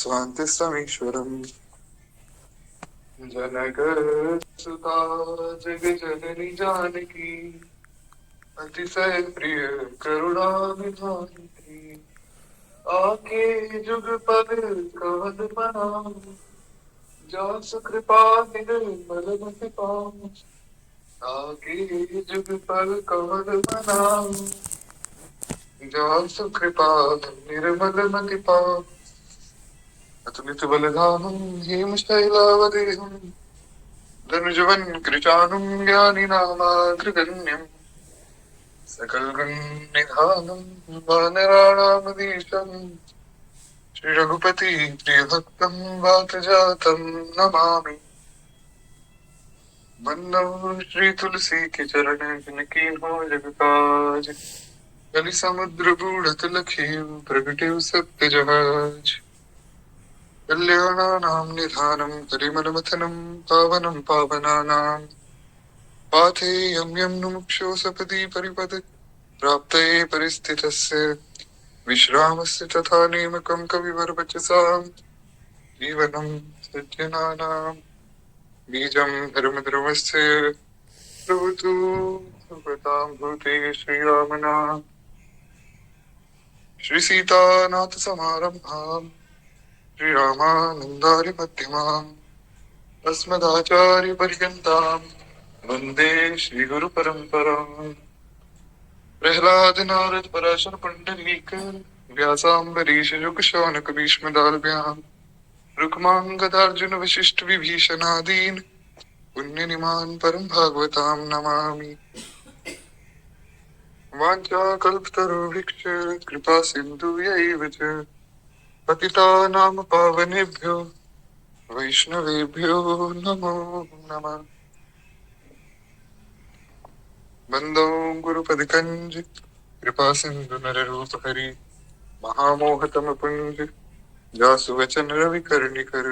स्वान्तिस्तमीश्वरम् जनक सुता जगजननी जानकी अतिशय प्रिय करुणा निधान की आके जुग पद कवल बनाओ जास कृपा निर्मल मति पाओ आके जुग पद कवल बनाओ जास कृपा निर्मल मति पाओ अतुलित बलधामं हेमशैलावदेहं धनुजवन् कृशानं ज्ञानिनामाग्रगण्यम् सकलगुणनिधानं वानराणामधीशम् श्रीरघुपति प्रियभक्तं वातजातं नमामि वन्दे श्रीतुलसी के चरण जिनकी हो जग काज कलि समुद्र बूढ़तलखिं प्रगटे सत्य जहाज कल्याणानां निधानं परिमलमथनं पावनं पावनानां पाथेयं यं मुमुक्षो सपदि परिपद प्राप्तये परिस्थितस्य विश्रामस्य तथा नेमकं कविवरवचसां जीवनं सज्जनानां बीजं धर्मद्रवस्य प्रभुतु सुभतां भूते श्रीरामनाम श्रीसीतानाथ समारम्भां श्रीरामानन्दारिमध्यमाम् अस्मदाचार्यपर्यन्तां वन्दे श्रीगुरुपरम्पराम् प्रह्लाद नारद पराशर पुण्डरीक व्यासाम्बरीश शुक शौनक भीष्मदाल्भ्याम् रुक्माङ्गदार्जुन वसिष्ठ विभीषणादीन् पुण्यनिमान् परं भागवतां नमामि वाञ्छाकल्पतरुभ्यश्च कृपा सिन्धुभ्यैव च पतितानां पावनेभ्यो वैष्णवेभ्यो नमो नमः बंदो गुरुपदिकंज कृपा सिंधु नररूप हरि महामोहतम पुंज जासु वचन रवि कर्णिकर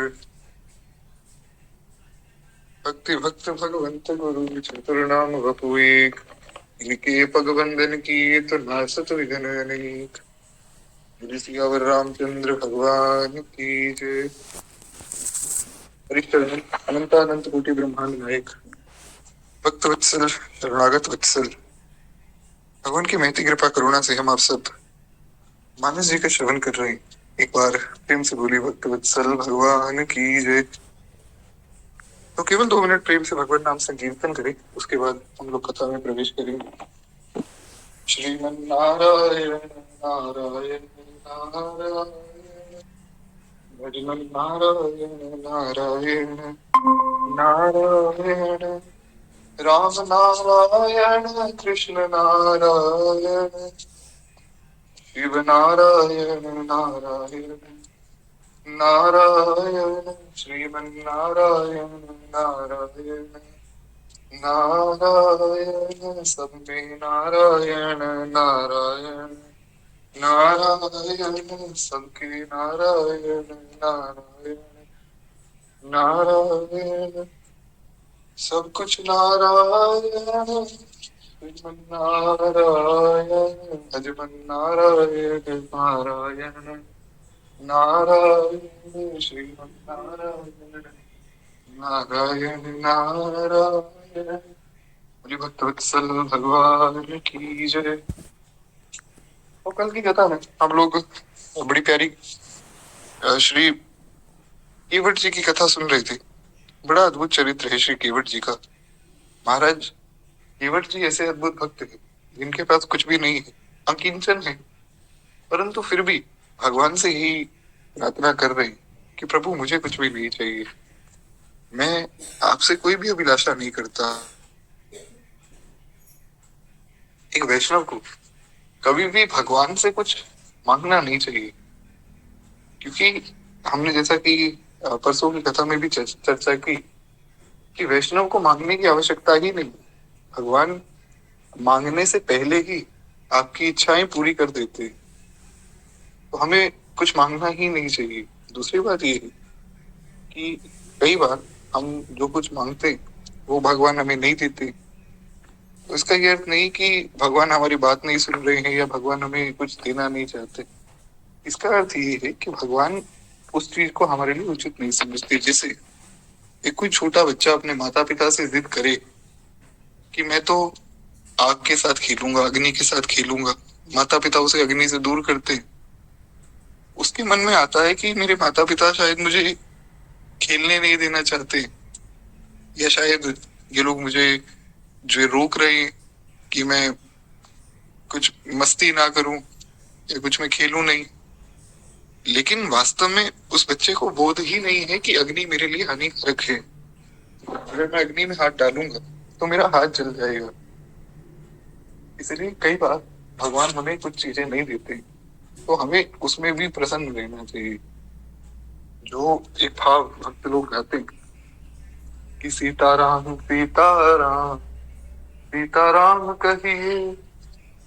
भक्ति भक्त भगवंत गुरु चतुर्नाम वपु एक इनके पग बंदन की तो नासत विघ्न अनेक सियावर रामचंद्र भगवान की जय। हरिश्चरण अनंतानंत कोटि ब्रह्मांड नायक भक्त वत्सल शरणागत वत्सल भगवान की महती कृपा करुणा से हम आप सब मानस जी का श्रवण कर रहे हैं। एक बार प्रेम से बोली भक्त वत्सल भगवान की जय। तो केवल 2 मिनट प्रेम से भगवान नाम संकीर्तन करें, उसके बाद हम लोग कथा में प्रवेश करेंगे। श्रीमन नारायण नारायण नारायण भजमन नारायण नारायण नारायण राम नारायण कृष्ण नारायण शिव नारायण नारायण नारायण श्रीमन नारायण नारायण नारायण सब में नारायण नारायण नारायण सबके नारायण नारायण नारायण सब कुछ नारायण श्रीमन नारायण अजमन नारायण नारायण नारायण श्रीमन नारायण नारायण नारायण। हरि भक्त वत्सल भगवान की जय। और कल की कथा में हम लोग बड़ी प्यारी श्री केवट जी की कथा सुन रहे थे। बड़ा अद्भुत चरित्र है श्री केवट जी का। महाराज केवट जी ऐसे अद्भुत भक्त हैं जिनके पास कुछ भी नहीं है, अकिंचन है, परंतु फिर भी भगवान से ही प्रार्थना कर रहे हैं कि प्रभु मुझे कुछ भी नहीं चाहिए, मैं आपसे कोई भी अभिलाषा नहीं करता। एक वैष्णव को कभी भी भगवान से कुछ मांगना नहीं चाहिए, क्योंकि हमने जैसा कि परसों की कथा में भी चर्चा की कि वैष्णव को मांगने की आवश्यकता ही नहीं। भगवान मांगने से पहले ही आपकी इच्छाएं पूरी कर देते हैं, तो हमें कुछ मांगना ही नहीं चाहिए। दूसरी बात ये है कि कई बार हम जो कुछ मांगते वो भगवान हमें नहीं देते, तो इसका ये अर्थ नहीं कि भगवान हमारी बात नहीं सुन रहे हैं या भगवान हमें कुछ देना नहीं चाहते। इसका अर्थ ये है कि भगवान उस चीज को हमारे लिए उचित नहीं समझते। जैसे एक कोई छोटा बच्चा अपने माता पिता से जिद करे कि मैं तो आग के साथ खेलूंगा, अग्नि के साथ खेलूंगा, माता पिता उसे अग्नि से दूर करते हैं। उसके मन में आता है कि मेरे माता पिता शायद मुझे खेलने नहीं देना चाहते, या शायद ये लोग मुझे जो रोक रहे हैं कि मैं कुछ मस्ती ना करूं या कुछ मैं खेलूं नहीं। लेकिन वास्तव में उस बच्चे को बोध ही नहीं है कि अग्नि मेरे लिए हानिकारक है। अगर मैं अग्नि में हाथ डालूंगा तो मेरा हाथ जल जाएगा। इसलिए कई बार भगवान हमें कुछ चीजें नहीं देते, तो हमें उसमें भी प्रसन्न रहना चाहिए। जो एक भाव भक्त लोग गाते हैं कि सीताराम सीताराम सीताराम कहिए,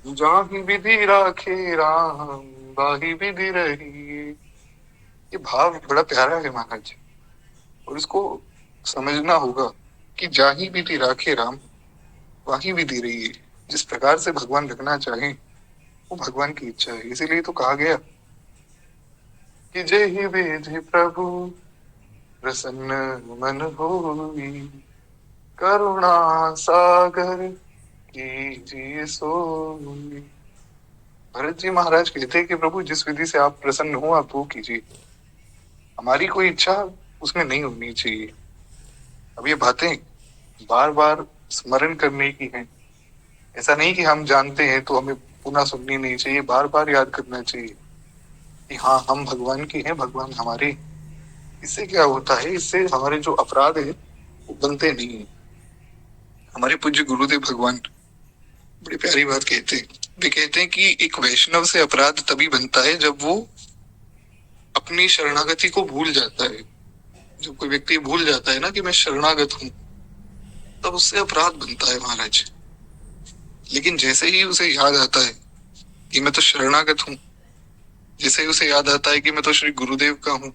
जाहि विधि राखे राम, बाहि विधि रहिए। ये भाव बड़ा प्यारा है महाराज, और इसको समझना होगा कि जाहि विधि राखे राम, वाही विधि रहिए। जिस प्रकार से भगवान रखना चाहे वो भगवान की इच्छा है। इसीलिए तो कहा गया कि जय ही विधि प्रभु प्रसन्न मन होई, करुणा सागर कीजिए सोई। भरत जी महाराज कहते हैं कि प्रभु जिस विधि से आप प्रसन्न हो आप वो कीजिए, हमारी कोई इच्छा उसमें नहीं होनी चाहिए। अब ये बातें बार बार स्मरण करने की हैं। ऐसा नहीं कि हम जानते हैं तो हमें पुनः सुननी नहीं चाहिए, बार बार याद करना चाहिए कि हाँ हम भगवान के हैं, भगवान हमारे। इससे क्या होता है, इससे हमारे जो अपराध है वो बनते नहीं है। हमारे पूज्य गुरुदेव भगवान बड़ी प्यारी बात कहते हैं। वे कहते हैं कि एक वैष्णव से अपराध तभी बनता है जब वो अपनी शरणागति को भूल जाता है। जब कोई व्यक्ति भूल जाता है ना कि मैं शरणागत हूं, तब उससे अपराध बनता है महाराज। लेकिन जैसे ही उसे याद आता है कि मैं तो शरणागत हूँ, जैसे ही उसे याद आता है कि मैं तो श्री गुरुदेव का हूँ,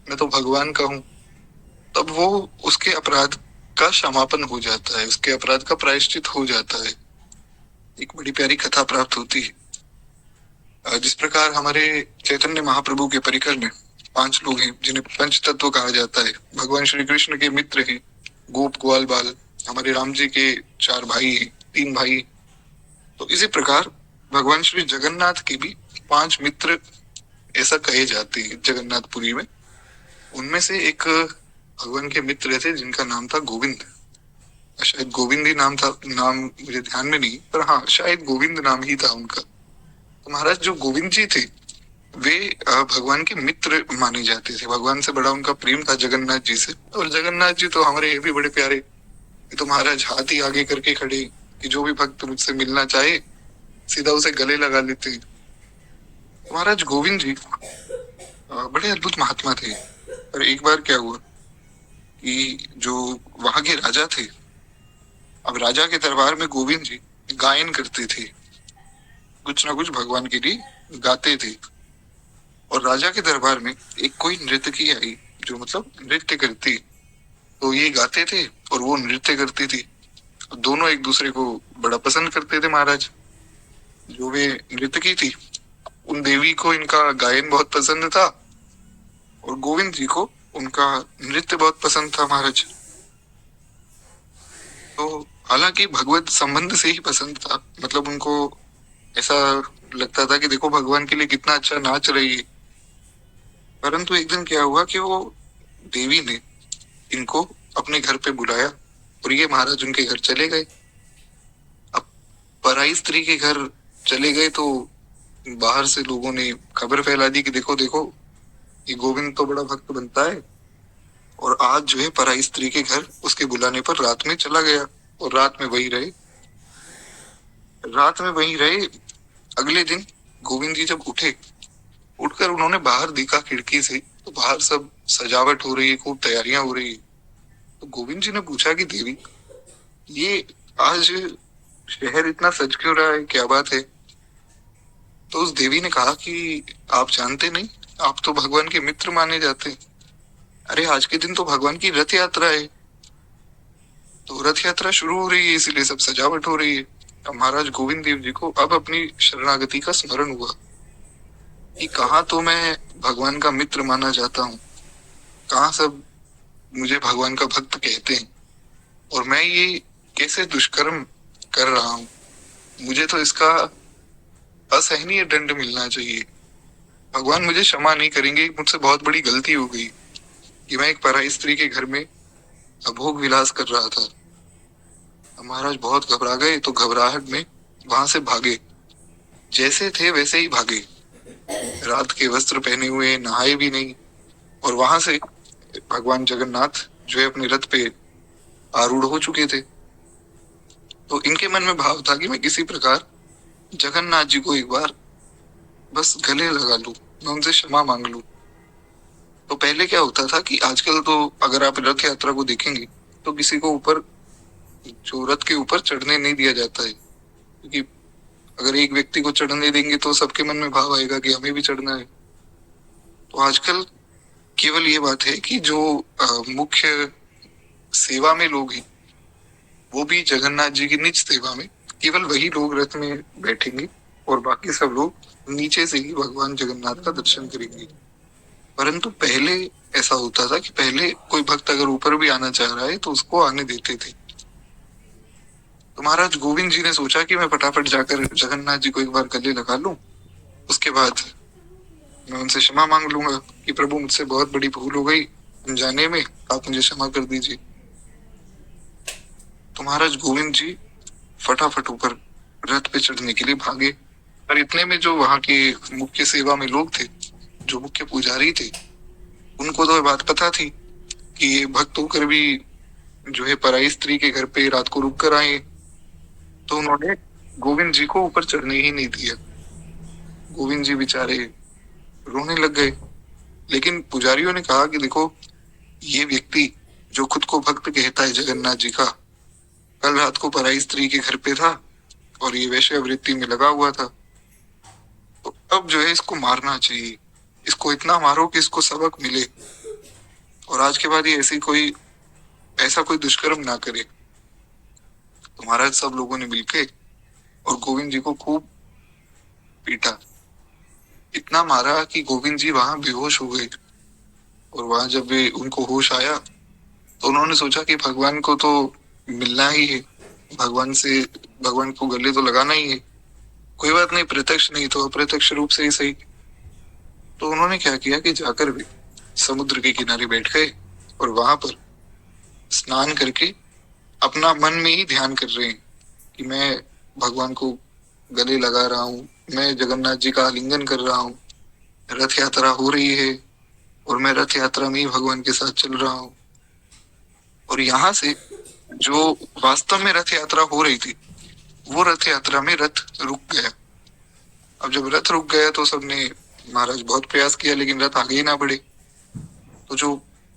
मैं तो भगवान का हूँ, तब वो उसके अपराध का क्षमापन हो जाता है, उसके अपराध का प्रायश्चित हो जाता है। एक बड़ी प्यारी कथा प्राप्त होती है। जिस प्रकार हमारे चैतन्य महाप्रभु के परिकर में 5 लोग हैं जिन्हें पंच तत्व कहा जाता है। भगवान श्री कृष्ण के मित्र हैं गोप ग्वाल बाल, हमारे राम जी के 4 भाई हैं, 3 भाई। तो इसी प्रकार भगवान श्री जगन्नाथ के भी 5 मित्र ऐसा कहे जाते हैं जगन्नाथपुरी में। उनमें से एक भगवान के मित्र थे जिनका नाम था गोविंद। शायद गोविंद ही नाम था, नाम मुझे ध्यान में नहीं, पर हाँ शायद गोविंद नाम ही था उनका। तो महाराज जो गोविंद जी थे वे भगवान के मित्र माने जाते थे। भगवान से बड़ा उनका प्रेम था जगन्नाथ जी से। और जगन्नाथ जी तो हमारे ये भी बड़े प्यारे, ये तो महाराज हाथ ही आगे करके खड़े कि जो भी भक्त मुझसे मिलना चाहे सीधा उसे गले लगा लेते। महाराज गोविंद जी बड़े अद्भुत महात्मा थे। पर एक बार क्या हुआ कि जो वहां के राजा थे, अब राजा के दरबार में गोविंद जी गायन करते थे, कुछ ना कुछ भगवान के लिए गाते थे। और राजा के दरबार में एक कोई नृत्यकी आई जो मतलब नृत्य करती। तो ये गाते थे और वो नृत्य करती थी। दोनों एक दूसरे को बड़ा पसंद करते थे महाराज। जो वे नृत्यकी थी उन देवी को इनका गायन बहुत पसंद था, और गोविंद जी को उनका नृत्य बहुत पसंद था महाराज। तो हालांकि भगवत संबंध से ही पसंद था, मतलब उनको ऐसा लगता था कि देखो भगवान के लिए कितना अच्छा नाच रही है। परंतु एक दिन क्या हुआ कि वो देवी ने इनको अपने घर पे बुलाया और ये महाराज उनके घर चले गए। अब पराई स्त्री के घर चले गए तो बाहर से लोगों ने खबर फैला दी कि देखो देखो ये गोविंद तो बड़ा भक्त बनता है, और आज जो है पराई स्त्री के घर उसके बुलाने पर रात में चला गया और रात में वही रहे। रात में वही रहे। अगले दिन गोविंद जी जब उठे, उठकर उन्होंने बाहर देखा खिड़की से, तो बाहर सब सजावट हो रही है, खूब तैयारियां हो रही है। तो गोविंद जी ने पूछा कि देवी ये आज शहर इतना सज क्यों रहा है, क्या बात है? तो उस देवी ने कहा कि आप जानते नहीं, आप तो भगवान के मित्र माने जाते हैं। अरे आज के दिन तो भगवान की रथ यात्रा है, तो रथ यात्रा शुरू हो रही है इसीलिए सब सजावट हो रही है। अब महाराज गोविंद देव जी को अब अपनी शरणागति का स्मरण हुआ। कि कहाँ तो मैं भगवान का मित्र माना जाता हूँ, कहाँ सब मुझे भगवान का भक्त कहते हैं, और मैं ये कैसे दुष्कर्म कर रहा हूँ। मुझे तो इसका असहनीय दंड मिलना चाहिए। भगवान मुझे क्षमा नहीं करेंगे, मुझसे बहुत बड़ी गलती हो गई कि मैं एक पराई स्त्री के घर में अभोग विलास कर रहा था। महाराज बहुत घबरा गए, तो घबराहट में वहां से भागे। जैसे थे वैसे ही भागे, रात के वस्त्र पहने हुए, नहाए भी नहीं। और वहां से भगवान जगन्नाथ जो है अपने रथ पे आरूढ़ हो चुके थे। तो इनके मन में भाव था कि मैं किसी प्रकार जगन्नाथ जी को एक बार बस गले लगा लूं, मैं उनसे क्षमा मांग लूं। तो पहले क्या होता था कि आजकल तो अगर आप रथ यात्रा को देखेंगे तो किसी को ऊपर, जो रथ के ऊपर चढ़ने नहीं दिया जाता है, क्योंकि अगर एक व्यक्ति को चढ़ने देंगे तो सबके मन में भाव आएगा कि हमें भी चढ़ना है। तो आजकल केवल ये बात है कि जो मुख्य सेवा में लोग हैं, वो भी जगन्नाथ जी की निज सेवा में, केवल वही लोग रथ में बैठेंगे और बाकी सब लोग नीचे से ही भगवान जगन्नाथ का दर्शन करेंगे। परंतु पहले ऐसा होता था कि पहले कोई भक्त अगर ऊपर भी आना चाह रहा है तो उसको आने देते थे। तो महाराज गोविंद जी ने सोचा कि मैं फटाफट जाकर जगन्नाथ जी को एक बार गले लगा लूं, उसके बाद मैं उनसे क्षमा मांग लूंगा कि प्रभु मुझसे बहुत बड़ी भूल हो गई अनजाने में, आप मुझे क्षमा कर दीजिए। तो महाराज गोविंद जी फटाफट ऊपर रथ पे चढ़ने के लिए भागे। पर इतने में जो वहां के मुख्य सेवा में लोग थे, जो मुख्य पुजारी थे, उनको तो ये बात पता थी कि ये भक्त होकर भी जो है पराई स्त्री के घर पे रात को रुक कर आए। तो उन्होंने गोविंद जी को ऊपर चढ़ने ही नहीं दिया। गोविंद जी बेचारे रोने लग गए। लेकिन पुजारियों ने कहा कि देखो, ये व्यक्ति जो खुद को भक्त कहता है जगन्नाथ जी का, कल रात को पराई स्त्री के घर पे था और ये वैश्यावृत्ति में लगा हुआ था। तो अब जो है इसको मारना चाहिए, इसको इतना मारो कि इसको सबक मिले और आज के बाद ये ऐसा कोई दुष्कर्म ना करे। तो महाराज सब लोगों ने मिलके और गोविंद जी को खूब पीटा, इतना मारा कि गोविंद जी वहां बेहोश हो गए। और वहां जब वे उनको होश आया तो उन्होंने सोचा कि भगवान को तो मिलना ही है, भगवान से, भगवान को गले तो लगाना ही है। कोई बात नहीं, प्रत्यक्ष नहीं तो अप्रत्यक्ष रूप से ही सही। तो उन्होंने क्या किया कि जाकर भी समुद्र के किनारे बैठ गए और वहां पर स्नान करके अपना मन में ही ध्यान कर रहे हैं कि मैं भगवान को गले लगा रहा हूँ, मैं जगन्नाथ जी का आलिंगन कर रहा हूँ, रथ यात्रा हो रही है और मैं रथ यात्रा में ही भगवान के साथ चल रहा हूँ। और यहाँ से जो वास्तव में रथ यात्रा हो रही थी, वो रथ यात्रा में रथ रुक गया। अब जब रथ रुक गया तो सबने, महाराज बहुत प्रयास किया लेकिन रथ आगे ही ना बढ़े। तो जो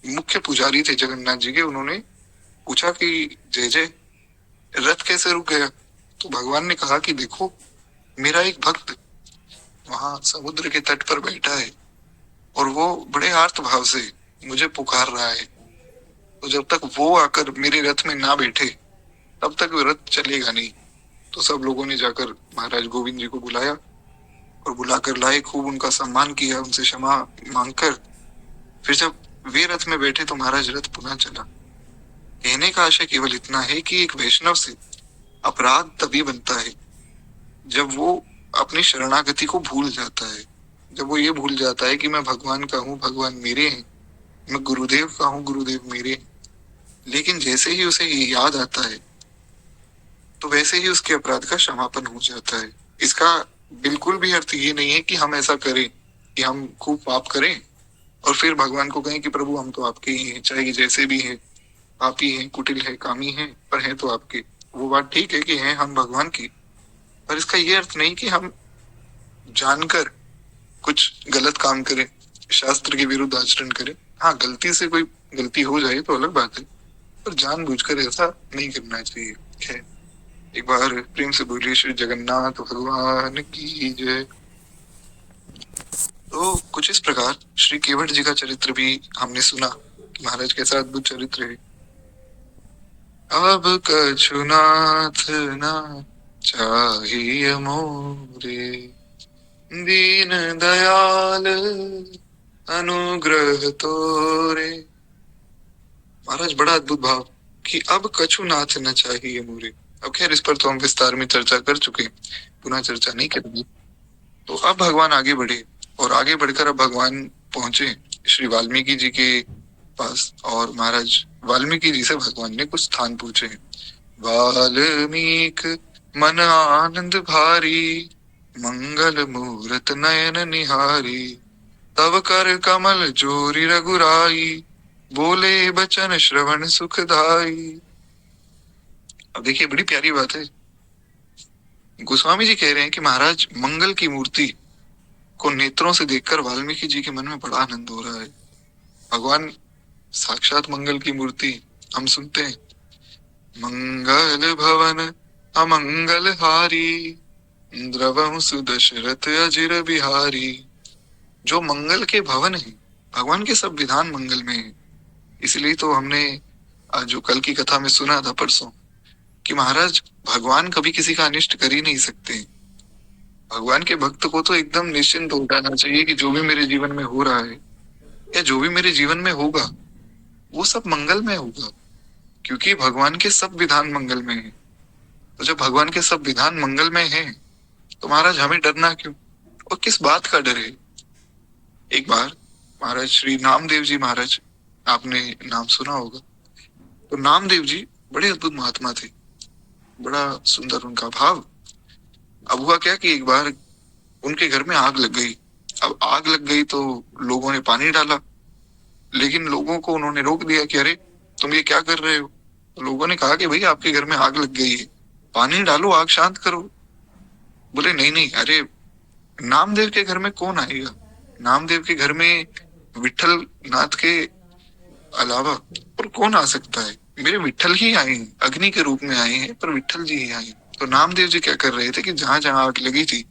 मुख्य पुजारी थे जगन्नाथ जी के, उन्होंने पूछा कि जय जय, रथ कैसे रुक गया? तो भगवान ने कहा कि देखो, मेरा एक भक्त वहां समुद्र के तट पर बैठा है और वो बड़े आर्त भाव से मुझे पुकार रहा है। तो जब तक वो आकर मेरे रथ में ना बैठे तब तक वो रथ चलेगा नहीं। तो सब लोगों ने जाकर महाराज गोविंद जी को बुलाया और बुलाकर लाए, खूब उनका सम्मान किया, उनसे क्षमा मांगकर फिर जब वे रथ में बैठे तो महाराज रथ पुनः चला। कहने का आशय केवल इतना है कि एक वैष्णव से अपराध तभी बनता है जब वो अपनी शरणागति को भूल जाता है, जब वो ये भूल जाता है कि मैं भगवान का हूँ, भगवान मेरे हैं, मैं गुरुदेव का हूँ, गुरुदेव मेरे हैं। लेकिन जैसे ही उसे ये याद आता है तो वैसे ही उसके अपराध का क्षमापन हो जाता है। इसका बिल्कुल भी अर्थ ये नहीं है कि हम ऐसा करें कि हम खूब पाप करें और फिर भगवान को कहें कि प्रभु हम तो आपके ही हैं, चाहे जैसे भी हैं, पापी हैं, कुटिल है, कामी हैं, पर हैं तो आपके। वो बात ठीक है कि हैं हम भगवान की, पर इसका ये अर्थ नहीं कि हम जानकर कुछ गलत काम करें, शास्त्र के विरुद्ध आचरण करें। हाँ, गलती से कोई गलती हो जाए तो अलग बात है, पर जानबूझकर ऐसा नहीं करना चाहिए। खैर, एक बार प्रेम से बोलिए श्री जगन्नाथ भगवान की जय। तो कुछ इस प्रकार श्री केवट जी का चरित्र भी हमने सुना कि महाराज कैसा अद्भुत चरित्र है। अब कछु नाथ ना चाहिए मोरे, दीन दयाल अनुग्रह तोरे। महाराज बड़ा अद्भुत भाव कि अब कछु नाथ न चाहिए मोरे। अब खैर इस पर तो हम विस्तार में चर्चा कर चुके, पुनः चर्चा नहीं करेंगे। तो अब भगवान आगे बढ़े और आगे बढ़कर अब भगवान पहुंचे श्री वाल्मीकि जी के पास, और महाराज वाल्मीकि जी से भगवान ने कुछ स्थान पूछे। वाल्मीक मन आनंद भारी, मंगल मूरत नयन निहारी, तब कर कमल जोरी रघुराई, बोले बचन श्रवण सुखदाई। अब देखिए बड़ी प्यारी बात है। गोस्वामी जी कह रहे हैं कि महाराज मंगल की मूर्ति को नेत्रों से देखकर वाल्मीकि जी के मन में बड़ा आनंद हो रहा है। भगवान साक्षात मंगल की मूर्ति, हम सुनते हैं मंगल भवन अमंगल हारी, द्रवहु सुदशरथ अजिर बिहारी। जो मंगल के भवन है, भगवान के सब विधान मंगल में है। इसलिए तो हमने आज जो कल की कथा में सुना था परसों कि महाराज भगवान कभी किसी का अनिष्ट कर ही नहीं सकते। भगवान के भक्त को तो एकदम निश्चिंत हो जाना चाहिए कि जो भी मेरे जीवन में हो रहा है या जो भी मेरे जीवन में होगा वो सब मंगल में होगा, क्योंकि भगवान के सब विधान मंगल में है। तो जब भगवान के सब विधान मंगल में है तो महाराज हमें डरना क्यों, और किस बात का डर है। एक बार महाराज श्री नामदेव जी महाराज, आपने नाम सुना होगा, तो नामदेव जी बड़े अद्भुत महात्मा थे, बड़ा सुंदर उनका भाव। अब हुआ क्या कि एक बार उनके घर में आग लग गई। अब आग लग गई तो लोगों ने पानी डाला, लेकिन लोगों को उन्होंने रोक दिया कि अरे तुम ये क्या कर रहे हो। तो लोगों ने कहा कि भाई आपके घर में आग लग गई है, पानी डालो, आग शांत करो। बोले नहीं नहीं, अरे नामदेव के घर में कौन आएगा, नामदेव के घर में विठल नाथ के अलावा और कौन आ सकता है, मेरे विठल ही आए हैं, अग्नि के रूप में आए हैं, पर विठल जी ही आए हैं। तो नामदेव जी क्या कर रहे थे कि जहां जहां आग लगी थी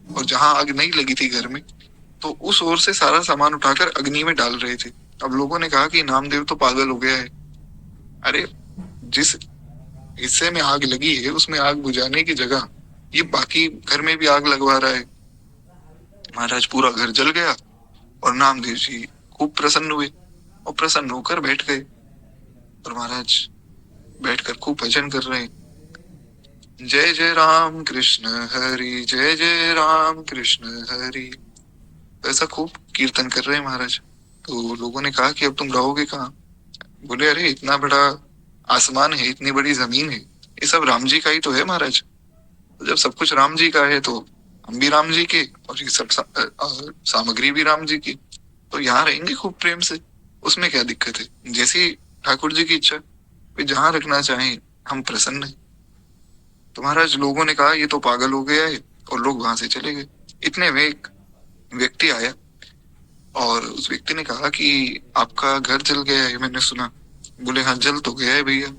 और जहां आग नहीं लगी थी घर में, तो उस ओर से सारा सामान उठाकर अग्नि में डाल रहे थे। अब लोगों ने कहा कि नामदेव तो पागल हो गया है, अरे जिस हिस्से में आग लगी है उसमें आग बुझाने की जगह ये बाकी घर में भी आग लगवा रहा है। महाराज पूरा घर जल गया और नामदेव जी खूब प्रसन्न हुए और प्रसन्न होकर बैठ गए, और महाराज बैठकर खूब भजन कर रहे हैं, जय जय राम कृष्ण हरि, जय जय राम कृष्ण हरि। ऐसा खूब कीर्तन कर रहे हैं महाराज। तो लोगों ने कहा कि अब तुम रहोगे कहाँ। बोले अरे इतना बड़ा आसमान है, इतनी बड़ी जमीन है, ये सब राम जी का ही तो है महाराज। तो जब सब कुछ राम जी का है तो हम भी राम जी के और ये सब सामग्री भी राम जी की, तो यहाँ रहेंगे खूब प्रेम से, उसमें क्या दिक्कत है। जैसी ठाकुर जी की इच्छा, वे जहाँ रखना चाहें, हम प्रसन्न हैं। तो महाराज लोगों ने कहा ये तो पागल हो गया है, और लोग वहां से चले गए। इतने में एक व्यक्ति आया और उस व्यक्ति ने कहा कि आपका घर जल गया है, मैंने सुना। बोले हाँ जल तो गया है भैया।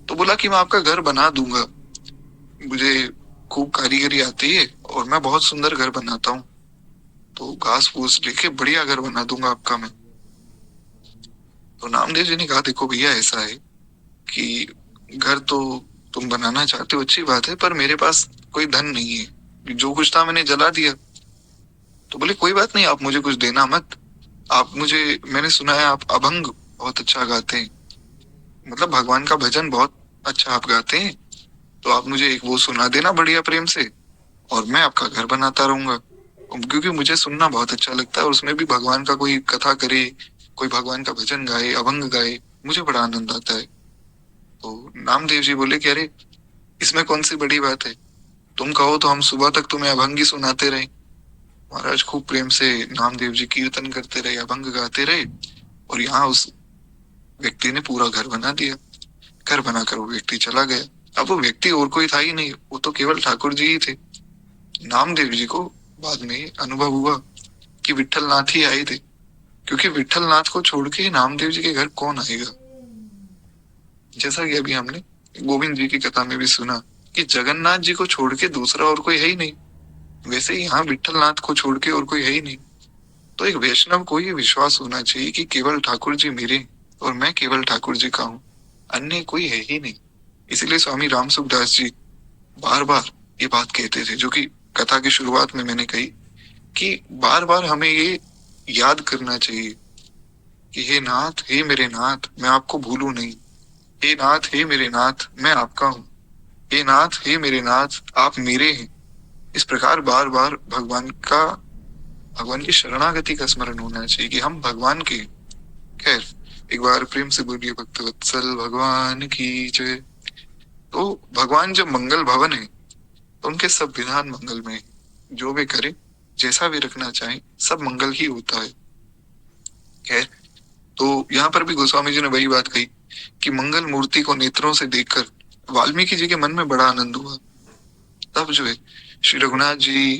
तो बोला कि मैं आपका घर बना दूंगा, मुझे खूब कारीगरी आती है और मैं बहुत सुंदर घर बनाता हूँ, तो घास फूस लेके बढ़िया घर बना दूंगा आपका मैं। तो नामदेव जी ने कहा देखो भैया ऐसा है कि घर तो तुम बनाना चाहते हो, अच्छी बात है, पर मेरे पास कोई धन नहीं है, जो कुछ था मैंने जला दिया। तो बोले कोई बात नहीं, आप मुझे कुछ देना मत, आप मुझे, मैंने सुना है आप अभंग बहुत अच्छा गाते हैं, मतलब भगवान का भजन बहुत अच्छा आप गाते हैं, तो आप मुझे एक वो सुना देना बढ़िया प्रेम से, और मैं आपका घर बनाता रहूंगा, क्योंकि मुझे सुनना बहुत अच्छा लगता है, और उसमें भी भगवान का कोई कथा करे, कोई भगवान का भजन गाए, अभंग गाए, मुझे बड़ा आनंद आता है। तो नामदेव जी बोले कि अरे इसमें कौन सी बड़ी बात है, तुम कहो तो हम सुबह तक तुम्हें अभंग ही सुनाते रहे। महाराज खूब प्रेम से नामदेव जी कीर्तन करते रहे, अभंग गाते रहे, और यहाँ उस व्यक्ति ने पूरा घर बना दिया। घर बनाकर वो व्यक्ति चला गया। अब वो व्यक्ति और कोई था ही नहीं, वो तो केवल ठाकुर जी ही थे। नामदेव जी को बाद में अनुभव हुआ कि विठल नाथ ही आए थे, क्योंकि विठल नाथ को छोड़ के नामदेव जी के घर कौन आएगा। जैसा कि अभी हमने गोविंद जी की कथा में भी सुना कि जगन्नाथ जी को छोड़ के दूसरा और कोई है ही नहीं, वैसे ही यहाँ विठल नाथ को छोड़ के और कोई है ही नहीं। तो एक वैष्णव को ये विश्वास होना चाहिए कि केवल ठाकुर जी मेरे और मैं केवल ठाकुर जी का हूँ, अन्य कोई है ही नहीं। इसीलिए स्वामी रामसुखदास जी बार बार ये बात कहते थे, जो कि कथा की शुरुआत में मैंने कही कि बार बार हमें ये याद करना चाहिए कि हे नाथ, हे मेरे नाथ, मैं आपको भूलूं नहीं। हे नाथ, हे मेरे नाथ, मैं आपका हूँ। हे नाथ, हे मेरे नाथ, आप मेरे हैं। इस प्रकार बार बार भगवान की शरणागति का स्मरण होना चाहिए कि हम भगवान के। खैर, एक बार प्रेम से बोलिए भक्त वत्सल भगवान की जय। तो भगवान जब मंगल भवन है तो उनके सब विधान मंगल में है। जो भी करे, जैसा भी रखना चाहे, सब मंगल ही होता है। खैर, तो यहाँ पर भी गोस्वामी जी ने वही बात कही कि मंगल मूर्ति को नेत्रों से देखकर वाल्मीकि जी के मन में बड़ा आनंद हुआ। तब जो है श्री रघुनाथ जी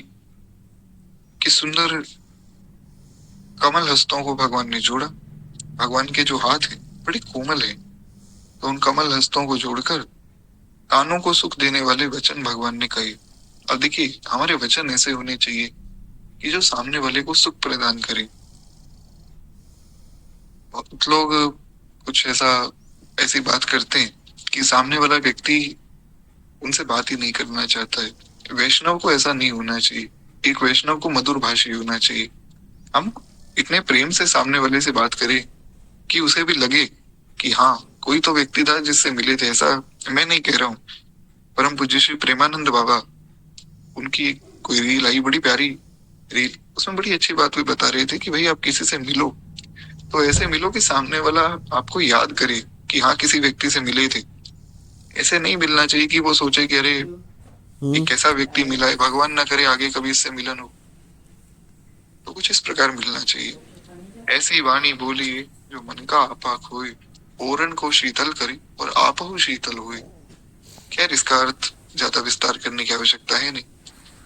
की सुंदर कमल हस्तों को भगवान ने जोड़ा। भगवान के जो हाथ है बड़े कोमल है, तो उन कमल हस्तों को जोड़कर कानों को सुख देने वाले वचन भगवान ने कहे। अब देखिए, हमारे वचन ऐसे होने चाहिए कि जो सामने वाले को सुख प्रदान करे। बहुत लोग कुछ ऐसी बात करते हैं कि सामने वाला व्यक्ति उनसे बात ही नहीं करना चाहता है। वैष्णव को ऐसा नहीं होना चाहिए। एक वैष्णव को मधुर भाषी होना चाहिए। हम इतने प्रेम से सामने वाले से बात करें कि उसे भी लगे कि हाँ, कोई तो व्यक्ति था जिससे मिले थे। ऐसा मैं नहीं कह रहा हूँ। परम पूज्य श्री प्रेमानंद बाबा, उनकी कोई रील आई, बड़ी प्यारी रील, उसमें बड़ी अच्छी बात भी बता रहे थे कि भाई आप किसी से मिलो तो ऐसे मिलो कि सामने वाला आपको याद करे कि हाँ, किसी व्यक्ति से मिले थे। ऐसे नहीं मिलना चाहिए कि वो सोचे कि अरे ये कैसा व्यक्ति मिला है, भगवान ना करे आगे कभी इससे मिलन हो। तो कुछ इस प्रकार मिलना चाहिए। ऐसी वाणी बोली जो मन का आपा खोए, ओरन को शीतल करे और आपहु शीतल हुए। खैर, इसका अर्थ ज्यादा विस्तार करने की आवश्यकता है नहीं।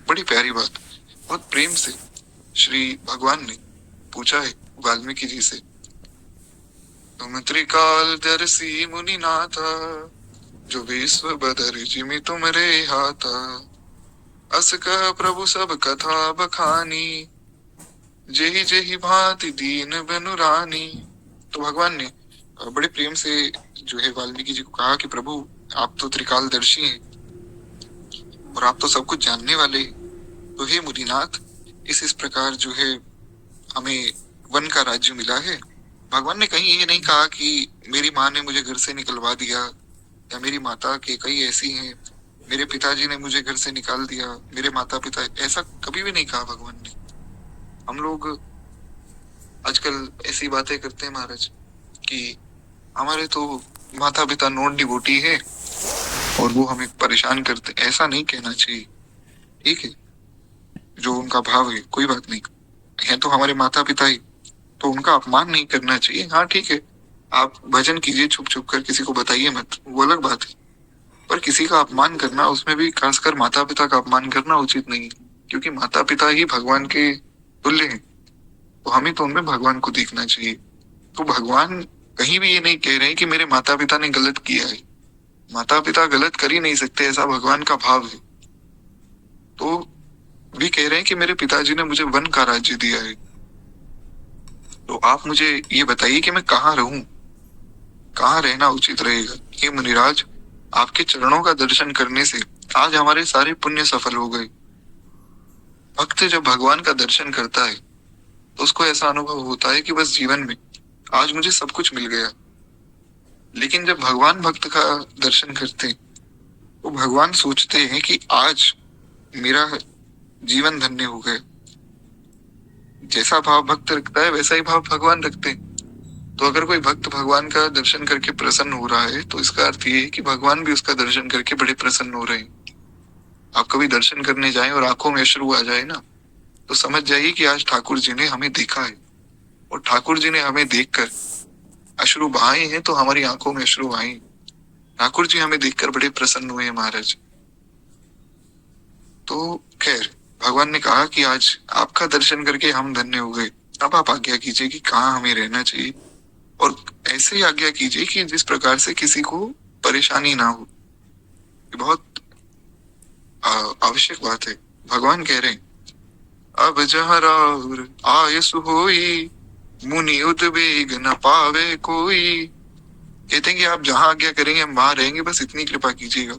बड़ी प्यारी बात, बहुत प्रेम से श्री भगवान ने पूछा है वाल्मीकि जी से, तुम त्रिकाल दर्शी मुनि नाथा, जो विश्व बदर जिमि तुम रे हाथा। अस कह प्रभु सब कथा बखानी, जेहि जेहि भांति दीन बनु रानी। तो भगवान ने बड़े प्रेम से जो है वाल्मीकि जी को कहा कि प्रभु, आप तो त्रिकालदर्शी हैं और आप तो सब कुछ जानने वाले हैं। तो हे मुनिनाथ, इस प्रकार जो है हमें वन का राज्य मिला है। भगवान ने कहीं ये नहीं कहा कि मेरी माँ ने मुझे घर से निकलवा दिया, या मेरी माता के कई ऐसी हैं, मेरे पिताजी ने मुझे घर से निकाल दिया, मेरे माता पिता, ऐसा कभी भी नहीं कहा भगवान ने। हम लोग आजकल ऐसी बातें करते हैं महाराज कि हमारे तो माता पिता नॉन डिवोटी है और वो हमें परेशान करते। ऐसा नहीं कहना चाहिए। ठीक है, जो उनका भाव है कोई बात नहीं, है तो हमारे माता पिता ही, तो उनका अपमान नहीं करना चाहिए। हाँ ठीक है, आप भजन कीजिए छुप छुप कर, किसी को बताइए मत, वो अलग बात है। पर किसी का अपमान करना, उसमें भी खासकर माता पिता का अपमान करना उचित नहीं है, क्योंकि माता पिता ही भगवान के तुल्य हैं। तो हमें तो उनमें भगवान को देखना चाहिए। तो भगवान कहीं भी ये नहीं कह रहे हैं कि मेरे माता पिता ने गलत किया है। माता पिता गलत कर ही नहीं सकते, ऐसा भगवान का भाव है। तो भी कह रहे हैं कि मेरे पिताजी ने मुझे वन का राज्य दिया है, तो आप मुझे ये बताइए कि मैं कहाँ रहूं, कहाँ रहना उचित रहेगा। हे मुनिराज, आपके चरणों का दर्शन करने से आज हमारे सारे पुण्य सफल हो गए। भक्त जब भगवान का दर्शन करता है तो उसको ऐसा अनुभव होता है कि बस जीवन में आज मुझे सब कुछ मिल गया। लेकिन जब भगवान भक्त का दर्शन करते हैं तो भगवान सोचते हैं कि आज मेरा जीवन धन्य हो गया। जैसा भाव भक्त रखता है वैसा ही भाव भगवान रखते हैं। तो अगर कोई भक्त भगवान का दर्शन करके प्रसन्न हो रहा है तो इसका अर्थ ये है कि भगवान भी उसका दर्शन करके बड़े प्रसन्न हो रहे हैं। आप कभी दर्शन करने जाएं और आंखों में अश्रु आ जाए ना, तो समझ जाइए कि आज ठाकुर जी ने हमें देखा है, और ठाकुर जी ने हमें देखकर अश्रु बहाए हैं, तो हमारी आंखों में अश्रु आए। ठाकुर जी हमें देखकर बड़े प्रसन्न हुए हैं महाराज। तो खैर, भगवान ने कहा कि आज आपका दर्शन करके हम धन्य हो गए। अब आप आज्ञा कीजिए कि कहाँ हमें रहना चाहिए, और ऐसे ही आज्ञा कीजिए कि जिस प्रकार से किसी को परेशानी ना हो। ये बहुत आवश्यक बात है। भगवान कह रहे हैं, अब जहाँ राहुर आयसु होई, मुनि उद्वेग न पावे कोई। कहते हैं कि आप जहाँ आज्ञा करेंगे हम वहां रहेंगे, बस इतनी कृपा कीजिएगा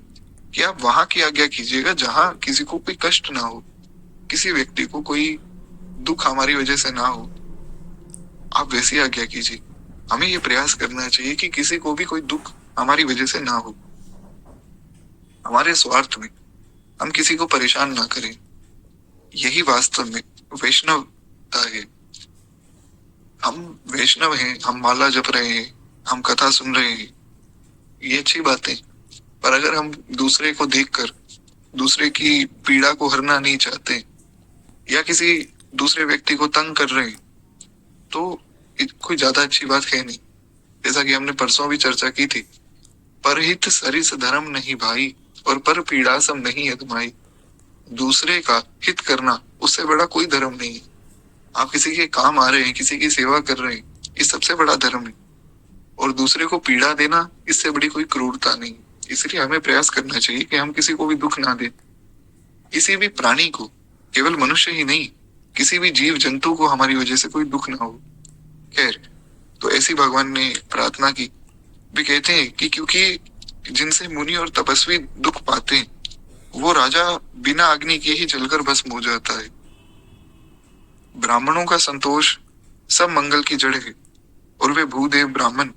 कि आप वहां की आज्ञा कीजिएगा जहां किसी को कोई कष्ट ना हो, किसी व्यक्ति को कोई दुख हमारी वजह से ना हो, आप वैसी आज्ञा कीजिए। हमें ये प्रयास करना चाहिए कि किसी को भी कोई दुख हमारी वजह से ना हो। हमारे स्वार्थ में हम किसी को परेशान ना करें। यही वास्तव में वैष्णवता है। हम वैष्णव हैं, हम माला जप रहे हैं, हम कथा सुन रहे हैं, ये अच्छी बात है। पर अगर हम दूसरे को देखकर दूसरे की पीड़ा को हरना नहीं चाहते या किसी दूसरे व्यक्ति को तंग कर रहे हैं, तो कोई ज्यादा अच्छी बात है नहीं। जैसा कि हमने परसों भी चर्चा की थी, परहित सरिस धर्म नहीं भाई, और पर पीड़ा सम नहीं अधमाई। दूसरे का हित करना उससे बड़ा कोई धर्म नहीं है। आप किसी के काम आ रहे हैं, किसी की सेवा कर रहे हैं, ये सबसे बड़ा धर्म है। और दूसरे को पीड़ा देना, इससे बड़ी कोई क्रूरता नहीं। इसलिए हमें प्रयास करना चाहिए कि हम किसी को भी दुख ना दें। किसी भी प्राणी को, केवल मनुष्य ही नहीं, किसी भी जीव जंतु को हमारी वजह से कोई दुख ना हो। खैर, तो ऐसी भगवान ने प्रार्थना की। भी कहते हैं कि क्योंकि जिनसे मुनि और तपस्वी दुख पाते हैं, वो राजा बिना अग्नि के ही जलकर भस्म हो जाता है। ब्राह्मणों का संतोष सब मंगल की जड़ है, और वे भूदेव ब्राह्मण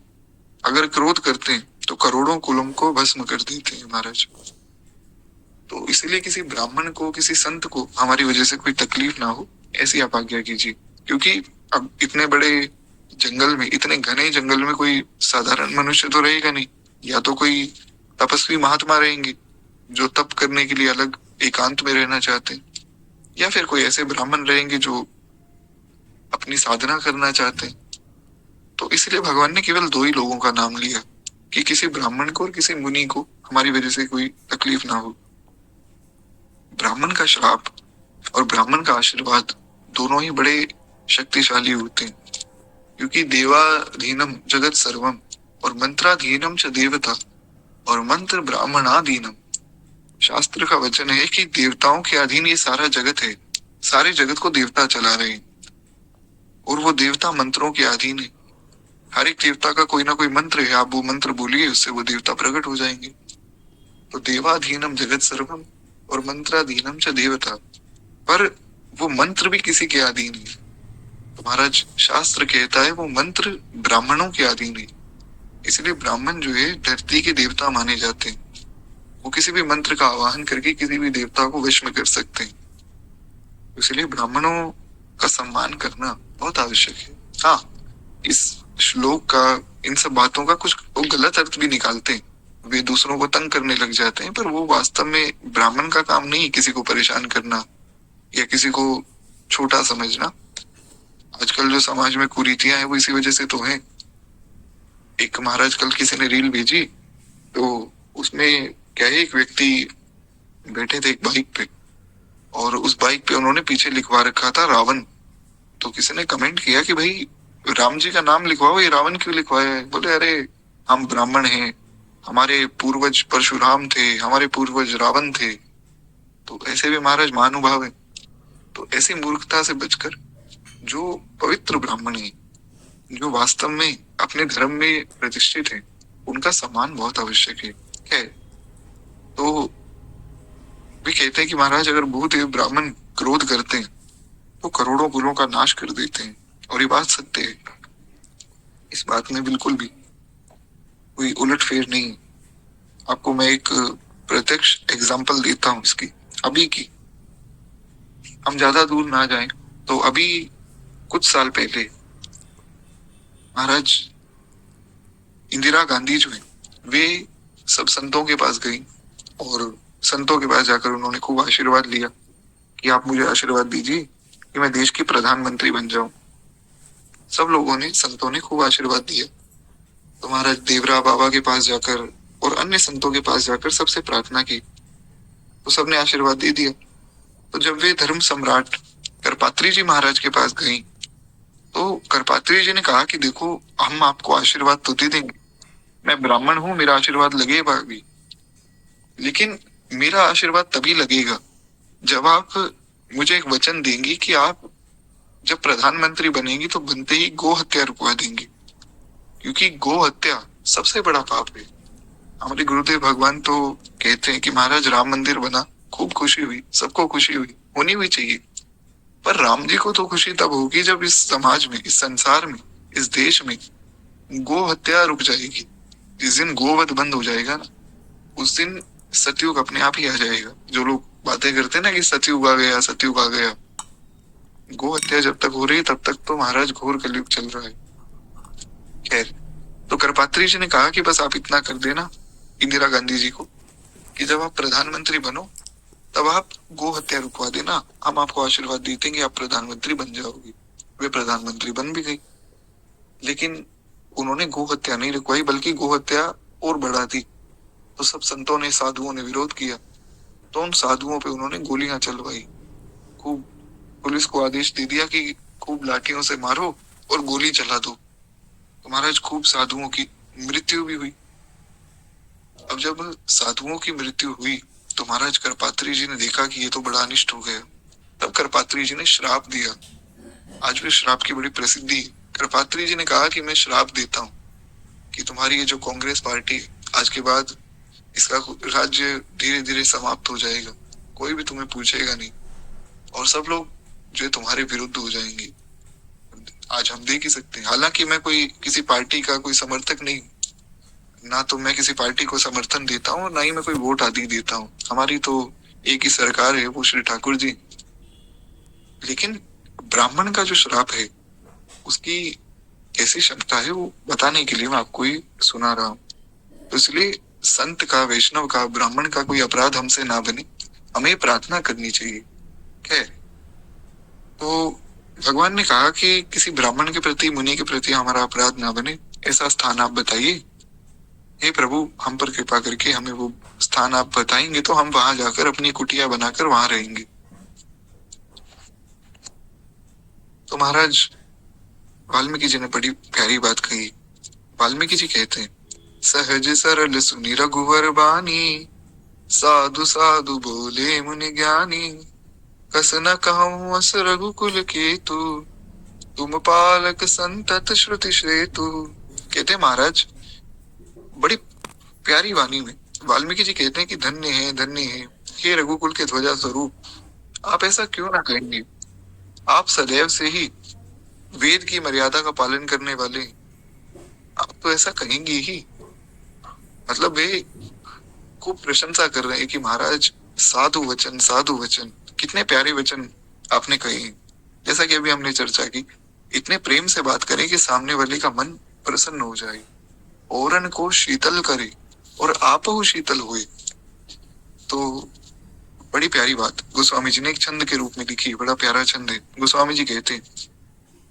अगर क्रोध करते हैं तो करोड़ों कुलों को भस्म कर देते हैं महाराज। तो इसलिए किसी ब्राह्मण को, किसी संत को हमारी वजह से कोई तकलीफ ना हो, ऐसी आप आज्ञा कीजिए। क्योंकि अब इतने बड़े जंगल में, इतने घने जंगल में कोई साधारण मनुष्य तो रहेगा नहीं। या तो कोई तपस्वी महात्मा रहेंगे जो तप करने के लिए अलग एकांत में रहना चाहते हैं, या फिर कोई ऐसे ब्राह्मण रहेंगे जो अपनी साधना करना चाहते हैं। तो इसलिए भगवान ने केवल दो ही लोगों का नाम लिया कि किसी ब्राह्मण को और किसी मुनि को हमारी वजह से कोई तकलीफ ना हो। ब्राह्मण का श्राप और ब्राह्मण का आशीर्वाद दोनों ही बड़े शक्तिशाली होते हैं। क्योंकि देवाधीनम जगत सर्वम और मंत्राधीनम च देवता और मंत्र ब्राह्मणाधीनम। शास्त्र का वचन है कि देवताओं के अधीन ये सारा जगत है। सारे जगत को देवता चला रहे हैं, और वो देवता मंत्रों के अधीन है। हर एक देवता का कोई ना कोई मंत्र है, आप वो मंत्र बोलिए, उससे वो देवता प्रकट हो जाएंगे। तो देवाधीनम जगत सर्वम और मंत्राधीनम च देवता, पर वो मंत्र भी किसी के अधीन है। तो महाराज शास्त्र कहता है वो मंत्र ब्राह्मणों के अधीन है। इसलिए ब्राह्मण जो है धरती के देवता माने जाते हैं। वो किसी भी मंत्र का आवाहन करके किसी भी देवता को वश में कर सकते हैं। इसलिए ब्राह्मणों का सम्मान करना बहुत आवश्यक है। हाँ, इस श्लोक का, इन सब बातों का कुछ वो गलत अर्थ भी निकालते हैं, वे दूसरों को तंग करने लग जाते हैं, पर वो वास्तव में ब्राह्मण का काम नहीं किसी को परेशान करना या किसी को छोटा समझना। आजकल जो समाज में कुरीतियां हैं वो इसी वजह से तो है। एक महाराज कल किसी ने रील भेजी, तो उसमें क्या है, एक व्यक्ति बैठे थे एक बाइक पे, और उस बाइक पे उन्होंने पीछे लिखवा रखा था रावण। तो किसी ने कमेंट किया कि भाई राम जी का नाम लिखवाओ, ये रावण क्यों लिखवाया है? बोले अरे हम ब्राह्मण हैं, हमारे पूर्वज परशुराम थे, हमारे पूर्वज रावण थे। तो ऐसे भी महाराज महानुभाव है। तो ऐसी मूर्खता से बचकर जो पवित्र ब्राह्मण है, जो वास्तव में अपने धर्म में प्रतिष्ठित है, उनका सम्मान बहुत आवश्यक है। तो भी कहते हैं कि महाराज अगर भूदेव ब्राह्मण क्रोध करते हैं तो करोड़ों कुलों का नाश कर देते हैं, और ये बात सत्य है। इस बात में बिल्कुल भी कोई उलटफेर नहीं। आपको मैं एक प्रत्यक्ष एग्जाम्पल देता हूँ इसकी, अभी की। हम ज्यादा दूर ना जाएं, तो अभी कुछ साल पहले महाराज इंदिरा गांधी जो है, वे सब संतों के पास गई, और संतों के पास जाकर उन्होंने खूब आशीर्वाद लिया कि आप मुझे आशीर्वाद दीजिए कि मैं देश की प्रधानमंत्री बन जाऊं। सब लोगों ने, संतों ने खूब आशीर्वाद दिया। तो महाराज देवरा बाबा के पास जाकर और अन्य संतों के पास जाकर सबसे प्रार्थना की, तो सबने आशीर्वाद दे दिया। तो जब वे धर्म सम्राट करपात्री जी महाराज के पास गई, तो करपात्री जी ने कहा कि देखो हम आपको आशीर्वाद तो दे देंगे, मैं ब्राह्मण हूं, मेरा आशीर्वाद लगेगा भी, लेकिन मेरा आशीर्वाद तभी लगेगा जब आप मुझे एक वचन देंगी कि आप जब प्रधानमंत्री बनेंगी तो बनते ही गो हत्या रुकवा देंगे। क्योंकि गो हत्या सबसे बड़ा पाप है। हमारे गुरुदेव भगवान तो कहते हैं कि महाराज राम मंदिर बना, खूब खुशी हुई, सबको खुशी हुई, होनी भी चाहिए, पर राम जी को तो खुशी तब होगी जब इस समाज में, इस संसार में, इस देश में गो हत्या रुक जाएगी। जिस दिन गोवध बंद हो जाएगा ना, उस दिन सतयुग अपने आप ही आ जाएगा। जो लोग बातें करते हैं ना कि सतयुग आ गया, सतयुग आ गया, गो हत्या जब तक हो रही है तब तक तो महाराज घोर कलयुग चल रहा है। खैर, तो करपात्री जी ने कहा कि बस आप इतना कर देना इंदिरा गांधी जी को कि जब आप प्रधानमंत्री बनो तब आप गो हत्या रुकवा देना, हम आपको आशीर्वाद देते हैं कि आप प्रधानमंत्री बन जाओगे। वे प्रधानमंत्री बन भी गई, लेकिन उन्होंने गो हत्या नहीं रुकवाई बल्कि गो हत्या और बढ़ा दी। तो सब संतों ने, साधुओं ने विरोध किया, तो उन साधुओं पे उन्होंने गोलियां चलवाई। खूब पुलिस को आदेश दे दिया कि खूब लाठियों से मारो और गोली चला दो। तो महाराज खूब साधुओं की मृत्यु भी हुई। अब जब साधुओं की मृत्यु हुई तो महाराज करपात्री जी ने देखा कि ये तो बड़ा अनिष्ट हो गया। तब करपात्री जी ने श्राप दिया। आज भी श्राप की बड़ी प्रसिद्धि है। करपात्री जी ने कहा कि मैं श्राप देता हूँ कि तुम्हारी ये जो कांग्रेस पार्टी है, आज के बाद इसका राज्य धीरे धीरे समाप्त हो जाएगा, कोई भी तुम्हें पूछेगा नहीं और सब लोग जो है तुम्हारे विरुद्ध हो जाएंगे। आज हम देख ही सकते हैं, हालांकि मैं कोई किसी पार्टी का कोई समर्थक नहीं, ना तो मैं किसी पार्टी को समर्थन देता हूँ, ना ही मैं कोई वोट आदि देता हूँ। हमारी तो एक ही सरकार है, वो श्री ठाकुर जी। लेकिन ब्राह्मण का जो श्राप है उसकी कैसी क्षमता है वो बताने के लिए मैं आपको ही सुना रहा हूँ। तो इसलिए संत का, वैष्णव का, ब्राह्मण का कोई अपराध हमसे ना बने, हमें प्रार्थना करनी चाहिए। खैर, तो भगवान ने कहा कि किसी ब्राह्मण के प्रति, मुनि के प्रति हमारा अपराध ना बने, ऐसा स्थान आप बताइए। हे प्रभु, हम पर कृपा करके हमें वो स्थान आप बताएंगे तो हम वहां जाकर अपनी कुटिया बनाकर वहां रहेंगे। तो महाराज वाल्मीकि जी ने बड़ी प्यारी बात कही। वाल्मीकि जी कहते हैं, सहज सरल सुनि रघुवर बानी, साधु साधु बोले मुनि ज्ञानी, कस न कहूँ अस रघुकुल केतु, तुम पालक संतत श्रुति श्रेतु। कहते महाराज बड़ी प्यारी वाणी में वाल्मीकि जी कहते हैं कि धन्य है, धन्य है हे रघुकुल के ध्वजा स्वरूप, आप ऐसा क्यों ना कहेंगे। आप सदैव से ही वेद की मर्यादा का पालन करने वाले, आप तो ऐसा कहेंगे ही। मतलब वे खूब प्रशंसा कर रहे हैं कि महाराज साधु वचन, साधु वचन, कितने प्यारे वचन आपने कहे। जैसा कि अभी हमने चर्चा की, इतने प्रेम से बात करें कि सामने वाले का मन प्रसन्न हो जाए, औरन को शीतल करे और आप हो शीतल हुए। तो बड़ी प्यारी बात गोस्वामी जी ने एक छंद के रूप में लिखी, बड़ा प्यारा छंद है। गोस्वामी जी कहते हैं,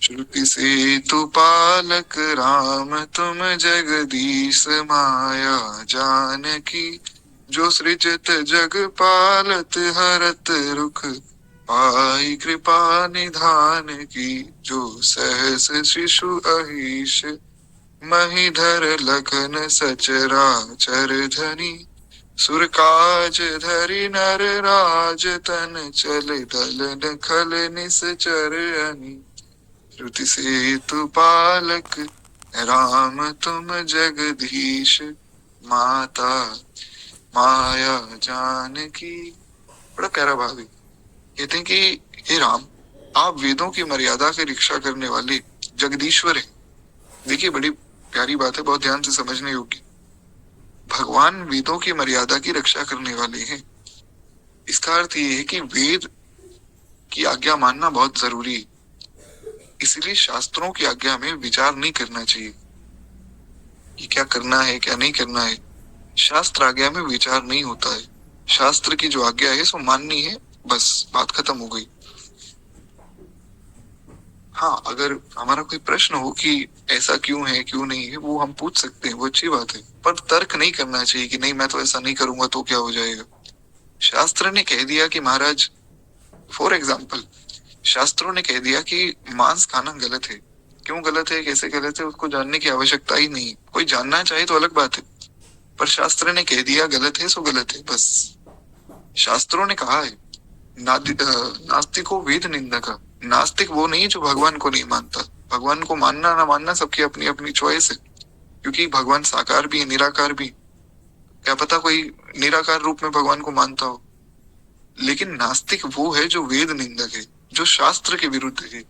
श्रुति से तु पालक राम तुम जगदीश माया जानकी, जो सृजत जग पालत हरत रुख पाई कृपा निधान की, जो सहस शिशु अहिष महीधर लखन सचराचर धनी, सुर काज धरि नर राज तन चल दलन खल निश्चर अनि, श्रुति से तु पालक राम तुम जगदीश माता माया जानकी। बड़ा प्यारा भाव है। कहते हैं कि हे राम, आप वेदों की मर्यादा की रक्षा करने वाले जगदीश्वर हैं। देखिए बड़ी प्यारी बात है, बहुत ध्यान से समझने योग्य। भगवान वेदों की मर्यादा की रक्षा करने वाले हैं। इसका अर्थ ये है कि वेद की आज्ञा मानना बहुत जरूरी है। इसलिए शास्त्रों की आज्ञा में विचार नहीं करना चाहिए कि क्या करना है क्या नहीं करना है। शास्त्र आज्ञा में विचार नहीं होता है। शास्त्र की जो आज्ञा है सो माननी है, बस बात खत्म हो गई। हाँ, अगर हमारा कोई प्रश्न हो कि ऐसा क्यों है क्यों नहीं है, वो हम पूछ सकते हैं, वो अच्छी बात है। पर तर्क नहीं करना चाहिए कि नहीं मैं तो ऐसा नहीं करूंगा तो क्या हो जाएगा। शास्त्र ने कह दिया कि महाराज, फॉर एग्जाम्पल, शास्त्रों ने कह दिया कि मांस खाना गलत है। क्यों गलत है, कैसे गलत है, उसको जानने की आवश्यकता ही नहीं। कोई जानना चाहे तो अलग बात है, पर शास्त्र ने कह दिया गलत है सो गलत है, बस। शास्त्रों ने कहा है, नास्तिको वेद निंदक। नास्तिक वो नहीं जो भगवान को नहीं मानता। भगवान को मानना ना मानना सबकी अपनी अपनी चॉइस है, क्योंकि भगवान साकार भी है, निराकार भी। क्या पता कोई निराकार रूप में भगवान को मानता हो। लेकिन नास्तिक वो है जो वेद निंदक है। जो शास्त्र के विरुद्ध है,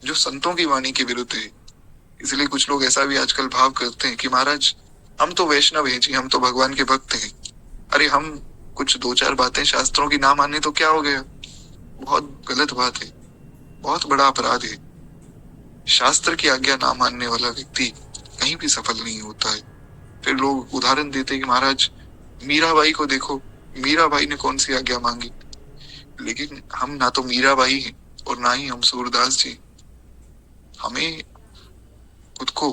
जो संतों की वाणी के विरुद्ध है। इसलिए कुछ लोग ऐसा भी आजकल भाव करते हैं कि महाराज हम तो वैष्णव हैं जी, हम तो भगवान के भक्त हैं। अरे हम कुछ दो चार बातें शास्त्रों की ना माने तो क्या हो गया? बहुत गलत बात है, बहुत बड़ा अपराध है। शास्त्र की आज्ञा ना मानने वाला व्यक्ति कहीं भी सफल नहीं होता है। फिर लोग उदाहरण देते हैं कि महाराज मीराबाई को देखो, मीराबाई ने कौन सी आज्ञा मांगी। लेकिन हम ना तो मीराबाई हैं और ना ही हम सूरदास जी। हमें खुद को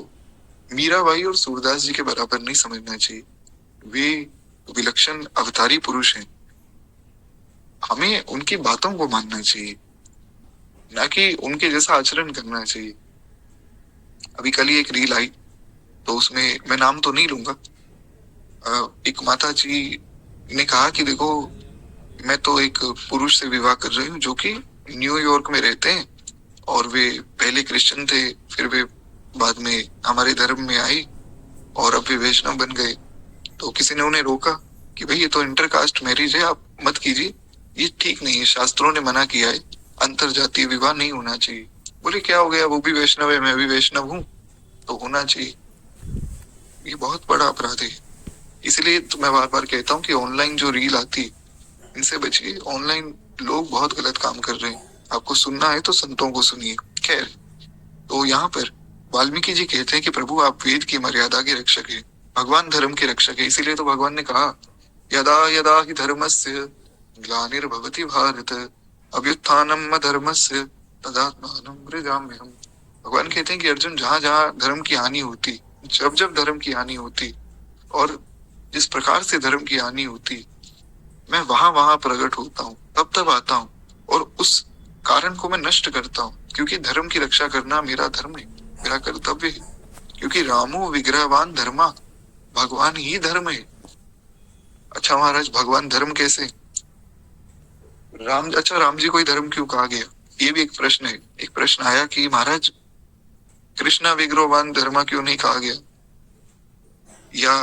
मीराबाई और सूरदास जी के बराबर नहीं समझना चाहिए। वे विलक्षण अवतारी पुरुष हैं। हमें उनकी बातों को मानना चाहिए, ना कि उनके जैसा आचरण करना चाहिए। अभी कल ही एक रील आई, तो उसमें मैं नाम तो नहीं लूंगा, एक माता जी ने कहा कि देखो मैं तो एक पुरुष से विवाह कर रही हूँ जो कि न्यूयॉर्क में रहते हैं और वे पहले क्रिश्चियन थे, फिर वे बाद में हमारे धर्म में आई और अब वे वैष्णव बन गए। तो किसी ने उन्हें रोका कि भाई ये तो इंटरकास्ट मैरिज है, आप मत कीजिए, ये ठीक नहीं है, शास्त्रों ने मना किया है, अंतर जातीय विवाह नहीं होना चाहिए। बोले क्या हो गया, वो भी वैष्णव है, मैं भी वैष्णव हूँ, तो होना चाहिए। ये बहुत बड़ा अपराध है। इसलिए तो मैं बार बार कहता हूँ कि ऑनलाइन जो रील आती है इनसे बचिए। ऑनलाइन लोग बहुत गलत काम कर रहे हैं। आपको सुनना है तो संतों को सुनिए। खैर, तो यहाँ पर वाल्मीकि जी कहते हैं कि प्रभु आप वेद की मर्यादा के रक्षक है, भगवान धर्म के रक्षक है। इसीलिए तो भगवान ने कहा यदा यदा हि धर्मस्य ग्लानिर्भवति भारत अभ्युत्थानम् अधर्मस्य तदात्मानं मृजाम्यहम्। भगवान कहते हैं कि अर्जुन जहां जहां धर्म की हानि होती, जब जब धर्म की हानि होती और जिस प्रकार से धर्म की हानि होती, मैं वहां वहां प्रकट होता हूँ, तब तब आता हूँ और उस कारण को मैं नष्ट करता हूँ। क्योंकि धर्म की रक्षा करना मेरा धर्म है, मेरा कर्तव्य है। क्योंकि रामो विग्रहवान धर्मा, भगवान ही धर्म है। अच्छा महाराज भगवान धर्म कैसे? अच्छा राम जी को ही धर्म क्यों कहा गया? ये भी एक प्रश्न है। एक प्रश्न आया कि महाराज कृष्णा विग्रहवान धर्मा क्यों नहीं कहा गया, या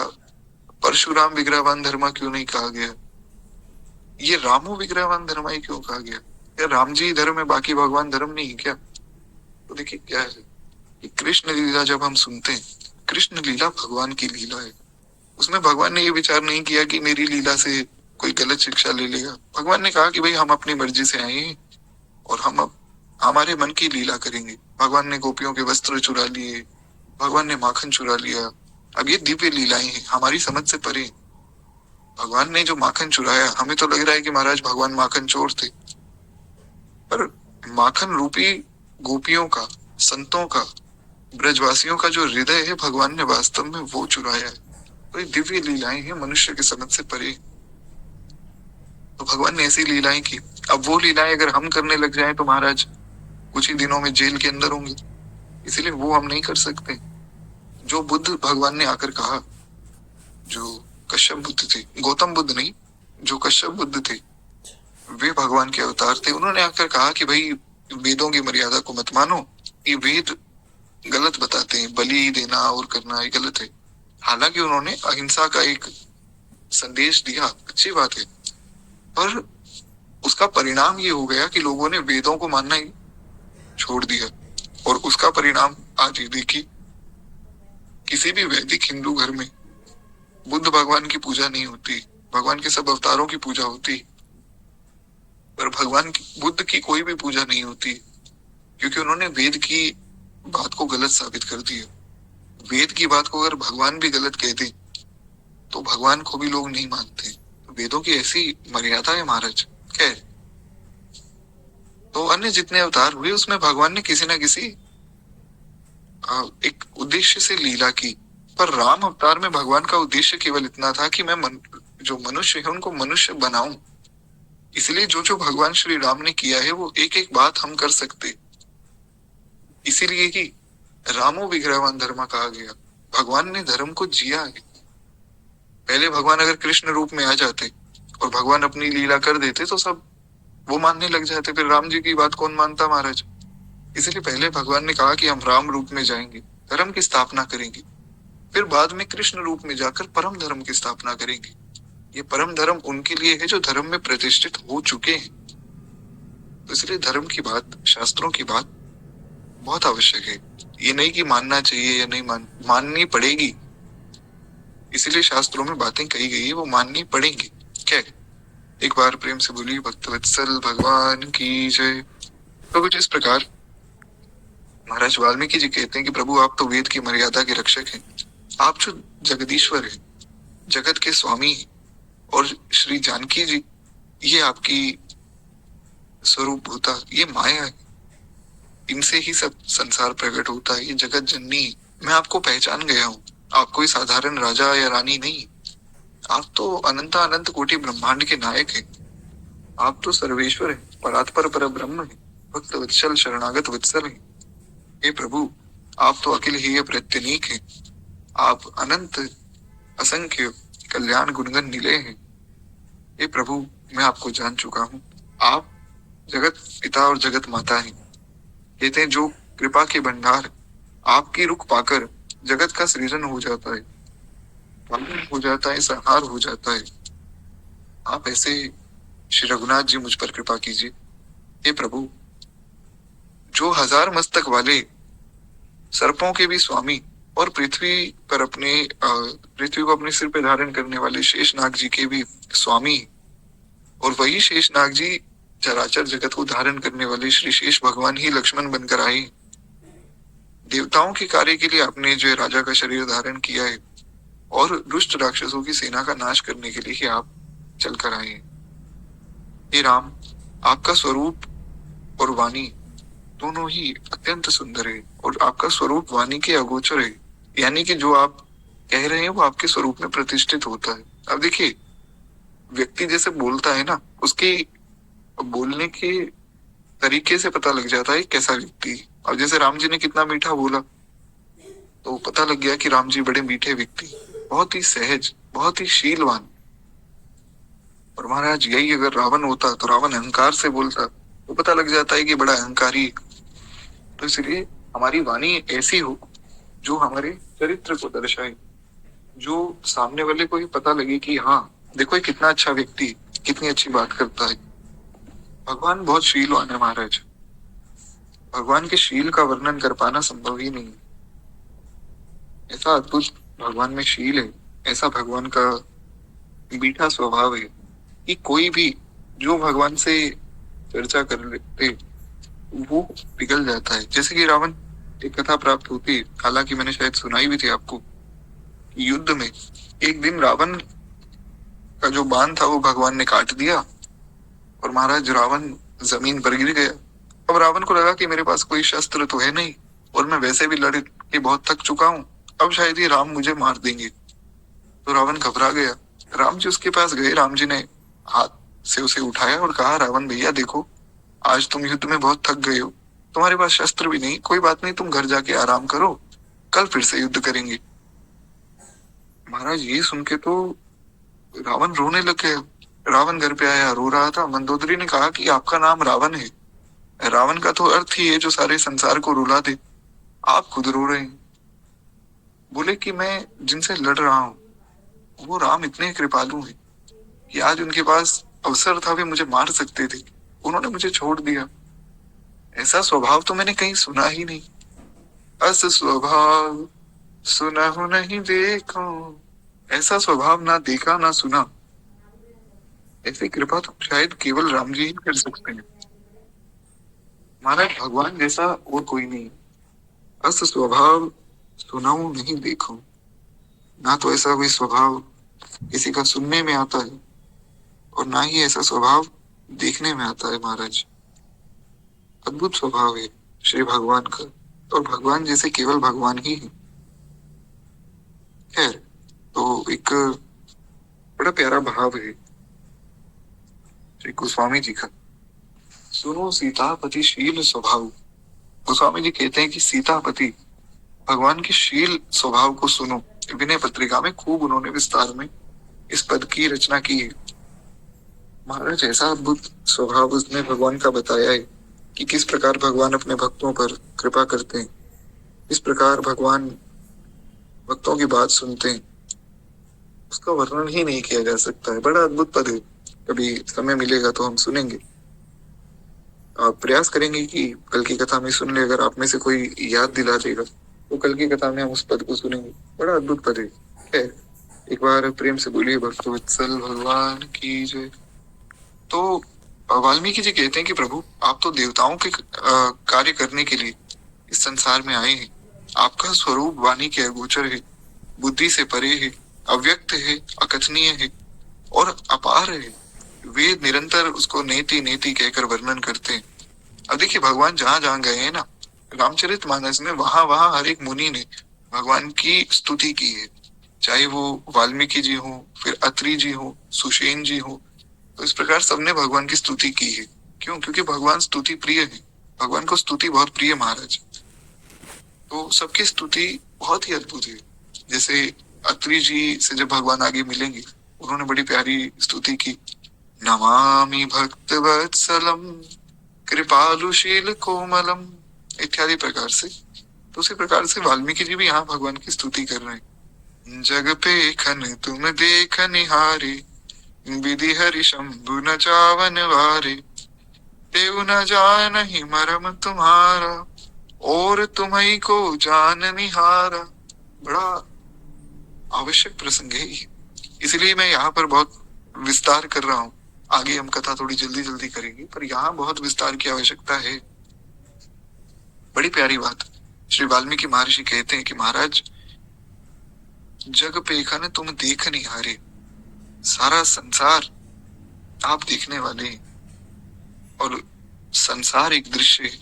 परशुराम विग्रहवान धर्मा क्यों नहीं कहा गया, ये रामो विग्रहवान धर्मा ही क्यों कहा गया? क्या राम जी धर्म है, बाकी भगवान धर्म नहीं है क्या? तो देखिए क्या है कि कृष्ण लीला जब हम सुनते हैं, कृष्ण लीला भगवान की लीला है। उसमें भगवान ने ये विचार नहीं किया कि मेरी लीला से कोई गलत शिक्षा ले लेगा। भगवान ने कहा कि भाई हम अपनी मर्जी से आए हैं और हम अब हमारे मन की लीला करेंगे। भगवान ने गोपियों के वस्त्र चुरा लिए, भगवान ने माखन चुरा लिया। अब ये दिव्य लीलाएं हैं, हमारी समझ से परे। भगवान ने जो माखन चुराया, हमें तो लग रहा है कि महाराज भगवान माखन चोर थे, पर माखन रूपी गोपियों का, संतों का, ब्रजवासियों का जो हृदय है, भगवान ने वास्तव में वो चुराया है। तो ये दिव्य लीलाएं हैं, मनुष्य की समझ से परे। तो भगवान ने ऐसी लीलाएं की। अब वो लीलाएं अगर हम करने लग जाएं तो महाराज कुछ ही दिनों में जेल के अंदर होंगे। इसीलिए वो हम नहीं कर सकते। जो बुद्ध भगवान ने आकर कहा, जो कश्यप बुद्ध थे, गौतम बुद्ध नहीं, जो कश्यप बुद्ध थे, वे भगवान के अवतार थे। उन्होंने आकर कहा कि भाई वेदों की मर्यादा को मत मानो, ये वेद गलत बताते हैं, बलि देना और करना ये गलत है। हालांकि उन्होंने अहिंसा का एक संदेश दिया, अच्छी बात है, पर उसका परिणाम ये हो गया कि लोगों ने वेदों को मानना ही छोड़ दिया। और उसका परिणाम आज ये देखिए, किसी भी वैदिक हिंदू घर में बुद्ध भगवान की पूजा नहीं होती, भगवान के सब अवतारों की पूजा होती, पर बुद्ध की कोई भी पूजा नहीं होती, क्योंकि उन्होंने वेद की बात को गलत साबित कर दिया। वेद की बात को अगर भगवान भी गलत कह दे तो भगवान को भी लोग नहीं मानते। वेदों की ऐसी मर्यादा है महाराज। खैर, तो अन्य जितने अवतार हुए उसमें भगवान ने किसी ना किसी एक उद्देश्य से लीला की। पर राम अवतार में भगवान का उद्देश्य केवल इतना था कि मैं जो मनुष्य है उनको मनुष्य बनाऊं। इसलिए जो जो भगवान श्री राम ने किया है वो एक एक बात हम कर सकते, इसीलिए ही रामो विग्रहवान धर्मा कहा गया। भगवान ने धर्म को जिया है। पहले भगवान अगर कृष्ण रूप में आ जाते और भगवान अपनी लीला कर देते तो सब वो मानने लग जाते, फिर राम जी की बात कौन मानता महाराज? इसलिए पहले भगवान ने कहा कि हम राम रूप में जाएंगे, धर्म की स्थापना करेंगे, फिर बाद में कृष्ण रूप में जाकर परम धर्म की स्थापना करेंगे। ये परम धर्म उनके लिए है जो धर्म में प्रतिष्ठित हो चुके हैं। तो इसलिए धर्म की बात, शास्त्रों की बात बहुत आवश्यक है। ये नहीं कि मानना चाहिए या नहीं माननी पड़ेगी। इसीलिए शास्त्रों में बातें कही गई है, वो माननी पड़ेंगी। क्या है? एक बार प्रेम से बोली भक्तवत्सल भगवान की जय। तो कुछ इस प्रकार महाराज वाल्मीकि जी कहते हैं कि प्रभु आप तो वेद की मर्यादा के रक्षक हैं। आप जो जगदीश्वर हैं, जगत के स्वामी हैं, और श्री जानकी जी ये आपकी स्वरूप होता, ये माया है, इनसे ही सब संसार प्रकट होता है, ये जगत जननी है। मैं आपको पहचान गया हूँ। आप कोई साधारण राजा या रानी नहीं, आप तो अनंत अनंत कोटि ब्रह्मांड के नायक हैं। आप तो सर्वेश्वर हैं, परात्पर पर ब्रह्म है, भक्त वत्सल शरणागत वत्सल है। हे प्रभु आप तो अखिल ही प्रत्यनीक हैं। आप अनंत असंख्य कल्याण गुणगन निलय हैं। हे प्रभु मैं आपको जान चुका हूँ। आप जगत पिता और जगत माता हैं। कहते हैं जो कृपा के भंडार, आपकी रुख पाकर जगत का सृजन हो जाता है, पालन हो जाता है, संहार हो जाता है। आप ऐसे श्री रघुनाथ जी मुझ पर कृपा कीजिए। हे प्रभु जो 1000 मस्तक वाले सर्पों के भी स्वामी और पृथ्वी को अपने सिर पे धारण करने वाले शेषनाग जी के भी स्वामी, और वही शेषनाग जी चराचर जगत को धारण करने वाले श्री शेष भगवान ही लक्ष्मण बनकर आए। देवताओं के कार्य के लिए आपने जो राजा का शरीर धारण किया है, और दुष्ट राक्षसों की सेना का नाश करने के लिए ही आप चलकर आए। हे राम आपका स्वरूप और वाणी दोनों ही अत्यंत सुंदर है, और आपका स्वरूप वाणी के अगोचर है, यानी कि जो आप कह रहे हैं वो आपके स्वरूप में प्रतिष्ठित होता है। अब देखिए व्यक्ति जैसे बोलता है ना, उसके बोलने के तरीके से पता लग जाता है कैसा व्यक्ति। अब जैसे राम जी ने कितना मीठा बोला, तो पता लग गया कि राम जी बड़े मीठे व्यक्ति, बहुत ही सहज, बहुत ही शीलवान। और महाराज यही अगर रावण होता तो रावण अहंकार से बोलता, तो पता लग जाता है कि बड़ा अहंकारी। तो इसलिए हमारी वाणी ऐसी हो जो हमारे चरित्र को दर्शाए, जो सामने वाले को ही पता लगे कि हाँ देखो ये कितना अच्छा व्यक्ति, कितनी अच्छी बात करता है। भगवान बहुत शीलवान है महाराज। भगवान के शील का वर्णन कर पाना संभव ही नहीं। ऐसा अद्भुत भगवान में शील है, ऐसा भगवान का मीठा स्वभाव है कि कोई भी जो भगवान से चर्चा कर लेते वो पिघल जाता है। जैसे कि रावण, एक कथा प्राप्त होती है, हालांकि मैंने शायद सुनाई भी थी आपको, युद्ध में एक दिन रावण का जो बाण था वो भगवान ने काट दिया, और महाराज रावण जमीन पर गिर गया। अब रावण को लगा कि मेरे पास कोई शस्त्र तो है नहीं, और मैं वैसे भी लड़ के बहुत थक चुका हूँ, अब शायद ये राम मुझे मार देंगे। तो रावण घबरा गया। राम जी उसके पास गए, राम जी ने हाथ से उसे उठाया और कहा रावण भैया देखो, आज तुम युद्ध में बहुत थक गए हो, तुम्हारे पास शस्त्र भी नहीं, कोई बात नहीं, तुम घर जाके आराम करो, कल फिर से युद्ध करेंगे। महाराज ये सुन के तो रावण रोने लग गया। रावण घर पे आया, रो रहा था। मंदोदरी ने कहा कि आपका नाम रावण है, रावण का तो अर्थ ही है जो सारे संसार को रुला दे, आप खुद रो रहे हैं। बोले कि मैं जिनसे लड़ रहा हूँ वो राम इतने कृपालु हैं कि आज उनके पास अवसर था, वे मुझे मार सकते थे, उन्होंने मुझे छोड़ दिया। ऐसा स्वभाव तो मैंने कहीं सुना ही नहीं। अस स्वभाव सुना नहीं देखो, ऐसा स्वभाव ना देखा ना सुना। ऐसी कृपा तो शायद केवल राम जी ही कर सकते हैं। महाराज भगवान जैसा और कोई नहीं। अस स्वभाव सुनाऊं नहीं देखो, ना तो ऐसा कोई स्वभाव किसी का सुनने में आता है, और ना ही ऐसा स्वभाव देखने में आता है। महाराज अद्भुत स्वभाव है श्री भगवान का, और भगवान जैसे केवल भगवान ही है। खैर, तो एक बड़ा प्यारा भाव है श्री गोस्वामी जी का, सुनो सीतापति शील स्वभाव। गोस्वामी जी कहते हैं कि सीतापति भगवान के शील स्वभाव को सुनो। विनय पत्रिका में खूब उन्होंने विस्तार में इस पद की रचना की है। महाराज ऐसा अद्भुत स्वभाव उसने भगवान का बताया है कि किस प्रकार भगवान अपने भक्तों पर कृपा करते हैं, किस प्रकार भगवान भक्तों की बात सुनते हैं, उसका वर्णन ही नहीं किया जा सकता है। बड़ा अद्भुत पद है, कभी समय मिलेगा तो हम सुनेंगे। आप प्रयास करेंगे कि कल की कथा में सुन ले। अगर आप में से कोई याद दिला देगा तो कल की कथा में हम उस पद को सुनेंगे। बड़ा अद्भुत पद है। खैर, एक बार प्रेम से बोलिए भक्तवत्सल भगवान की जय। तो वाल्मीकि जी कहते हैं कि प्रभु, आप तो देवताओं के कार्य करने के लिए इस संसार में आए हैं। आपका स्वरूप वाणी के अगोचर है, बुद्धि से परे है, अव्यक्त है, अकथनीय है और अपार है। वेद निरंतर उसको नेति नेति कहकर वर्णन करते हैं। अब देखिए, भगवान जहां जहां गए हैं ना, रामचरितमानस में वहां वहां हर एक मुनि ने भगवान की स्तुति की है। चाहे वो वाल्मीकि जी हो, फिर अत्रि जी हो, सुषेण जी हो, तो इस प्रकार सबने भगवान की स्तुति की है। क्यों? क्योंकि भगवान स्तुति प्रिय है। भगवान को स्तुति बहुत प्रिय महाराज। तो सबकी स्तुति बहुत ही अद्भुत है। जैसे अत्रि जी से जब भगवान आगे मिलेंगे, उन्होंने बड़ी प्यारी स्तुति की, नमामि भक्त वत्सलम कृपालुशील कोमलम, इत्यादि प्रकार से। तो उसी प्रकार से वाल्मीकि जी भी यहाँ भगवान की स्तुति कर रहे हैं। जग पे खन तुम देख निहारे, विधि हरि शंभु न चावन वारे, देव न जानहि मरम तुम्हारा, और तुम्ही को जान निहारा। बड़ा आवश्यक प्रसंग है ये, इसलिए मैं यहाँ पर बहुत विस्तार कर रहा हूँ। आगे हम कथा थोड़ी जल्दी जल्दी करेंगे, पर यहाँ बहुत विस्तार की आवश्यकता है। बड़ी प्यारी बात। श्री वाल्मीकि महर्षि कहते हैं कि महाराज, जग पेखन तुम देख निहारे, सारा संसार आप देखने वाले हैं। और संसार एक दृश्य है,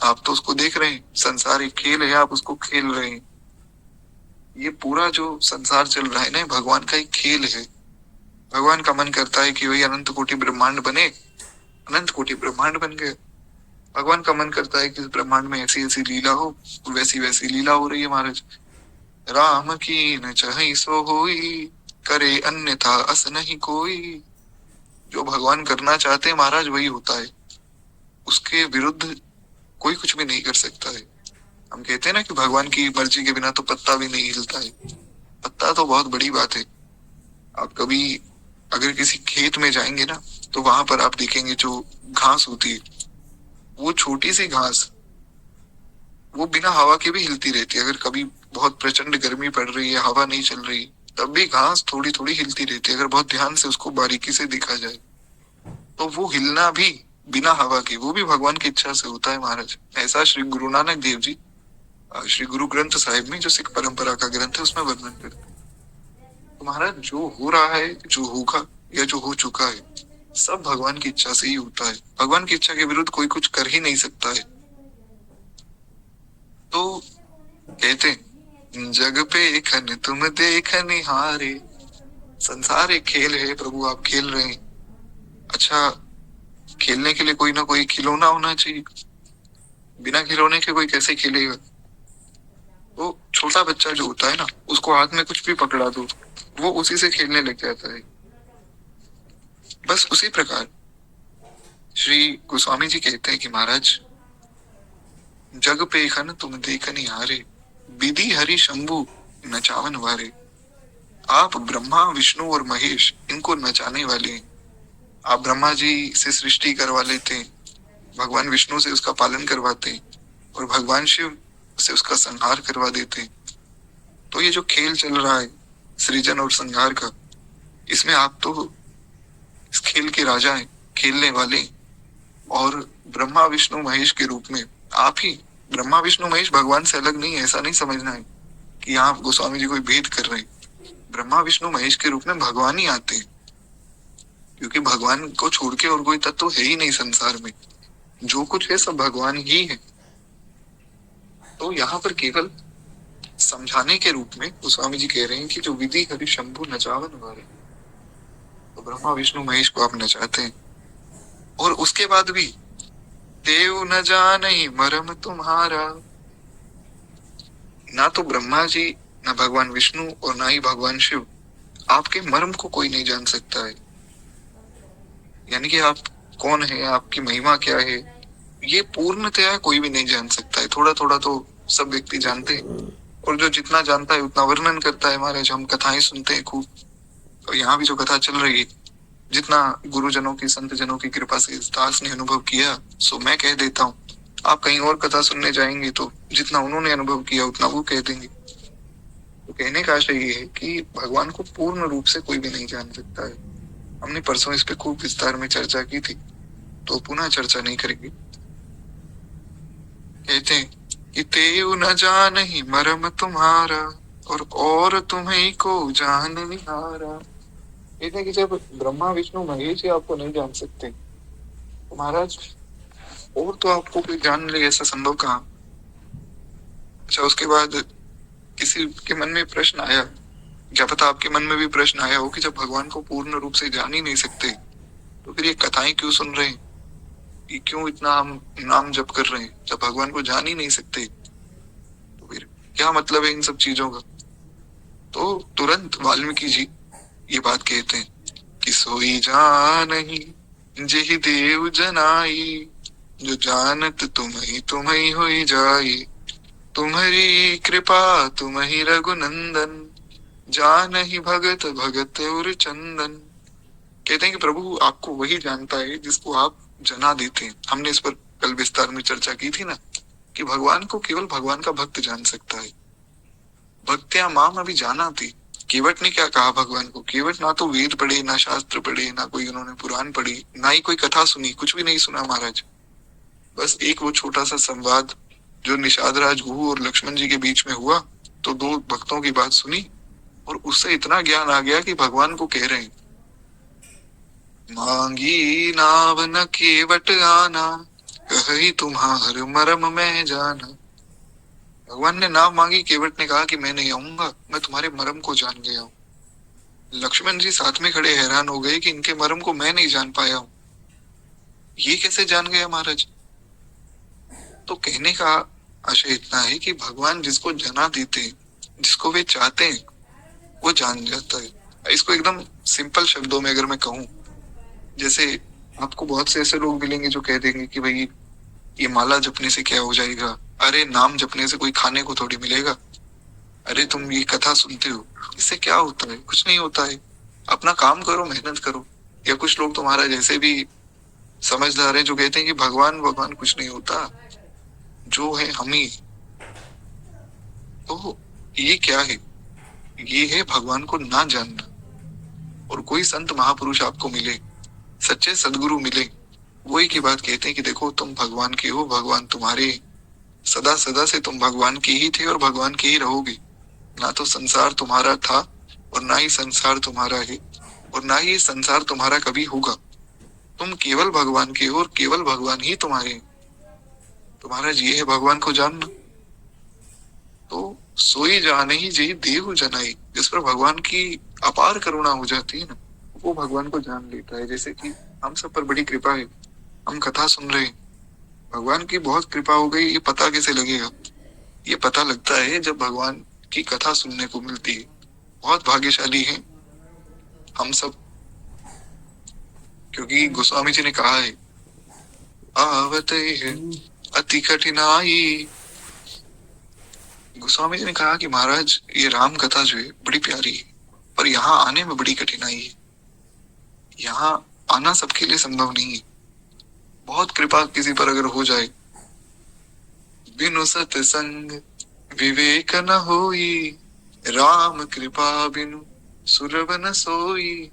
आप तो उसको देख रहे हैं। संसार एक खेल है, आप उसको खेल रहे हैं। ये पूरा जो संसार चल रहा है ना, भगवान का एक खेल है। भगवान का मन करता है कि वही अनंत कोटि ब्रह्मांड बने, अनंत कोटि ब्रह्मांड बन गए। भगवान का मन करता है कि इस ब्रह्मांड में ऐसी ऐसी लीला हो, वैसी वैसी लीला हो रही है महाराज। राम की न चाहि सो होई, करे अन्यथा अस नहीं कोई। जो भगवान करना चाहते हैं महाराज, वही होता है। उसके विरुद्ध कोई कुछ भी नहीं कर सकता है। हम कहते हैं ना कि भगवान की मर्जी के बिना तो पत्ता भी नहीं हिलता है। पत्ता तो बहुत बड़ी बात है। आप कभी अगर किसी खेत में जाएंगे ना, तो वहां पर आप देखेंगे जो घास होती है, वो छोटी सी घास, वो बिना हवा के भी हिलती रहती है। अगर कभी बहुत प्रचंड गर्मी पड़ रही है, हवा नहीं चल रही, तब भी घास थोड़ी थोड़ी हिलती रहती है। अगर बहुत ध्यान से उसको बारीकी से देखा जाए, तो वो हिलना भी बिना हवा के, वो भी भगवान की इच्छा से होता है महाराज। ऐसा श्री गुरु नानक देव जी श्री गुरु ग्रंथ साहिब में, जो सिख परंपरा का ग्रंथ है, उसमें वर्णन करते हैं। तो महाराज, जो हो रहा है, जो होगा या जो हो चुका है, सब भगवान की इच्छा से ही होता है। भगवान की इच्छा के विरुद्ध कोई कुछ कर ही नहीं सकता है। तो कहते हैं, जग पे खन तुम देख निहारे, संसार एक खेल है प्रभु, आप खेल रहे हैं। अच्छा, खेलने के लिए कोई ना कोई खिलौना होना चाहिए। बिना खिलौने के कोई कैसे खेलेगा? वो छोटा बच्चा जो होता है ना, उसको हाथ में कुछ भी पकड़ा दो, वो उसी से खेलने लग जाता है। बस उसी प्रकार श्री गोस्वामी जी कहते हैं कि महाराज, जग पे खन तुम देख निहारे, विधि हरि शंभु नचावन वारे। आप ब्रह्मा विष्णु और महेश, इनको नचाने वाले हैं। आप ब्रह्मा जी से सृष्टि करवा लेते हैं, भगवान विष्णु से उसका पालन करवाते हैं, और भगवान शिव से उसका संहार करवा देते हैं। तो ये जो खेल चल रहा है सृजन और संहार का, इसमें आप तो इस खेल के राजा हैं, खेलने वाले हैं। और ब्रह्मा विष्णु महेश के रूप में आप ही, ब्रह्मा विष्णु महेश भगवान से अलग नहीं है, ऐसा नहीं समझना है कि यहाँ गोस्वामी जी कोई भेद कर रहे हैं। ब्रह्मा विष्णु महेश के रूप में भगवान ही आते हैं, क्योंकि भगवान को छोड़ के और कोई तत्व है ही नहीं संसार में। जो कुछ है सब भगवान ही है। तो यहाँ पर केवल समझाने के रूप में गोस्वामी जी कह रहे हैं कि जो विधि हरि शंभु नचावन वारे, तो ब्रह्मा विष्णु महेश को आप नचाते हैं। और उसके बाद भी देव न जानहि मरम तुम्हारा, ना तो ब्रह्मा जी, ना भगवान विष्णु और ना ही भगवान शिव, आपके मर्म को कोई नहीं जान सकता है। यानी कि आप कौन है, आपकी महिमा क्या है, ये पूर्णतया कोई भी नहीं जान सकता है। थोड़ा थोड़ा तो सब व्यक्ति जानते हैं, और जो जितना जानता है उतना वर्णन करता है महाराज। हम कथाएं सुनते हैं खूब, और यहाँ भी जो कथा चल रही है, जितना गुरुजनों की, संत जनों की कृपा से इस दास ने अनुभव किया, सो मैं कह देता हूँ। आप कहीं और कथा सुनने जाएंगे तो जितना उन्होंने अनुभव किया उतना वो कह देंगे। तो कहने का आशय ये है कि भगवान को पूर्ण रूप से कोई भी नहीं जान सकता है। हमने परसों इस पे खूब विस्तार में चर्चा की थी, तो पुनः चर्चा नहीं करेंगे। कहते हैं कि तेऊ न जानहि मरम तुम्हारा, और तुम्हें को जान निहारा। कहते हैं कि जब ब्रह्मा विष्णु महेश ही आपको नहीं जान सकते, तो महाराज और तो आपको कोई जान ले, ऐसा संभव कहाँ। अच्छा, उसके बाद किसी के मन में प्रश्न आया, क्या पता आपके मन में भी प्रश्न आया हो कि जब भगवान को पूर्ण रूप से जान ही नहीं सकते, तो फिर ये कथाएं क्यों सुन रहे हैं, कि क्यों इतना हम नाम जप कर रहे हैं। जब भगवान को जान ही नहीं सकते तो फिर क्या मतलब है इन सब चीजों का। तो तुरंत वाल्मीकि जी ये बात कहते हैं कि सोई जानहि जेहि देव जनाई, जो जानत तुम्हि होई जाई, तुम्हारी कृपा तुम्हि रघुनंदन, जानहि भगत भगत और चंदन। कहते हैं कि प्रभु आपको वही जानता है जिसको आप जना देते हैं। हमने इस पर कल विस्तार में चर्चा की थी ना, कि भगवान को केवल भगवान का भक्त जान सकता है। भक्त्या माम अभी जाना थी। केवट ने क्या कहा भगवान को, केवट ना तो वेद पढ़े, ना शास्त्र पढ़े, ना कोई उन्होंने पुराण पढ़ी, ना ही कोई कथा सुनी, कुछ भी नहीं सुना महाराज। बस एक वो छोटा सा संवाद जो निषाद राज गुहू और लक्ष्मण जी के बीच में हुआ, तो दो भक्तों की बात सुनी और उससे इतना ज्ञान आ गया कि भगवान को कह रहे हैं, मांगी नाव न केवट आना, कही तुम्हार मरम मैं जाना। भगवान ने नाव मांगी, केवट ने कहा कि मैं नहीं आऊंगा, मैं तुम्हारे मरम को जान गया हूँ। लक्ष्मण जी साथ में खड़े हैरान हो गए कि इनके मरम को मैं नहीं जान पाया हूँ, ये कैसे जान गया महाराज। तो कहने का आशय इतना है कि भगवान जिसको जना देते हैं, जिसको वे चाहते हैं, वो जान जाता है। इसको एकदम सिंपल शब्दों में अगर मैं कहूँ, जैसे आपको बहुत से ऐसे लोग मिलेंगे जो कह देंगे कि भाई ये माला जपने से क्या हो जाएगा, अरे नाम जपने से कोई खाने को थोड़ी मिलेगा, अरे तुम ये कथा सुनते हो, इससे क्या होता है, कुछ नहीं होता है, अपना काम करो, मेहनत करो। या कुछ लोग तुम्हारा जैसे भी समझदार है जो कहते हैं कि भगवान भगवान कुछ नहीं होता, जो है हम ही। तो ये क्या है, ये है भगवान को ना जानना। और कोई संत महापुरुष आपको मिले, सच्चे सदगुरु मिले, वही की बात कहते हैं कि देखो तुम भगवान के हो, भगवान तुम्हारे, सदा सदा से तुम भगवान के ही थे और भगवान के ही रहोगे। ना तो संसार तुम्हारा था और ना ही संसार तुम्हारा है, और ना ही ये संसार तुम्हारा कभी होगा। तुम केवल भगवान के हो और केवल भगवान ही तुम्हारे। तो महाराज ये है भगवान को जानना। तो सोई जाने ही जेहि देव जनाई, जिस पर भगवान की अपार करुणा हो जाती है ना, वो भगवान को जान लेता है। जैसे कि हम सब पर बड़ी कृपा है, हम कथा सुन रहे हैं, भगवान की बहुत कृपा हो गई, ये पता कैसे लगेगा। ये पता लगता है जब भगवान की कथा सुनने को मिलती है। बहुत भाग्यशाली हैं हम सब, क्योंकि गोस्वामी जी ने कहा है, आवत है अति कठिनाई। गोस्वामी जी ने कहा कि महाराज ये राम कथा जो है बड़ी प्यारी है, पर यहाँ आने में बड़ी कठिनाई है। यहाँ आना सबके लिए संभव नहीं है। बहुत कृपा किसी पर अगर हो जाए, बिनु सत्संग विवेक न होई, राम कृपा बिनु सुरभ न सोई।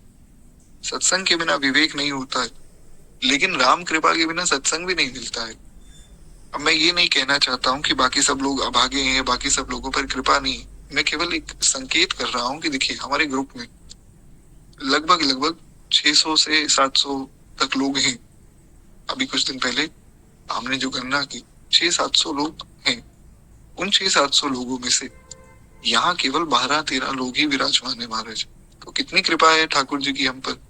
सत्संग के बिना विवेक नहीं होता है, लेकिन राम कृपा के बिना सत्संग भी नहीं मिलता है। अब मैं ये नहीं कहना चाहता हूँ कि बाकी सब लोग अभागे हैं, बाकी सब लोगों पर कृपा नहीं है। मैं केवल एक संकेत कर रहा हूँ कि देखिए हमारे ग्रुप में लगभग 600 से 700 तक लोग हैं। अभी कुछ दिन पहले हमने जो गणना की, 600-700 लोग हैं। उन 600-700 लोगों में से यहाँ केवल 12-13 लोग ही विराजमान है महाराज। तो कितनी कृपा है ठाकुर जी की हम पर,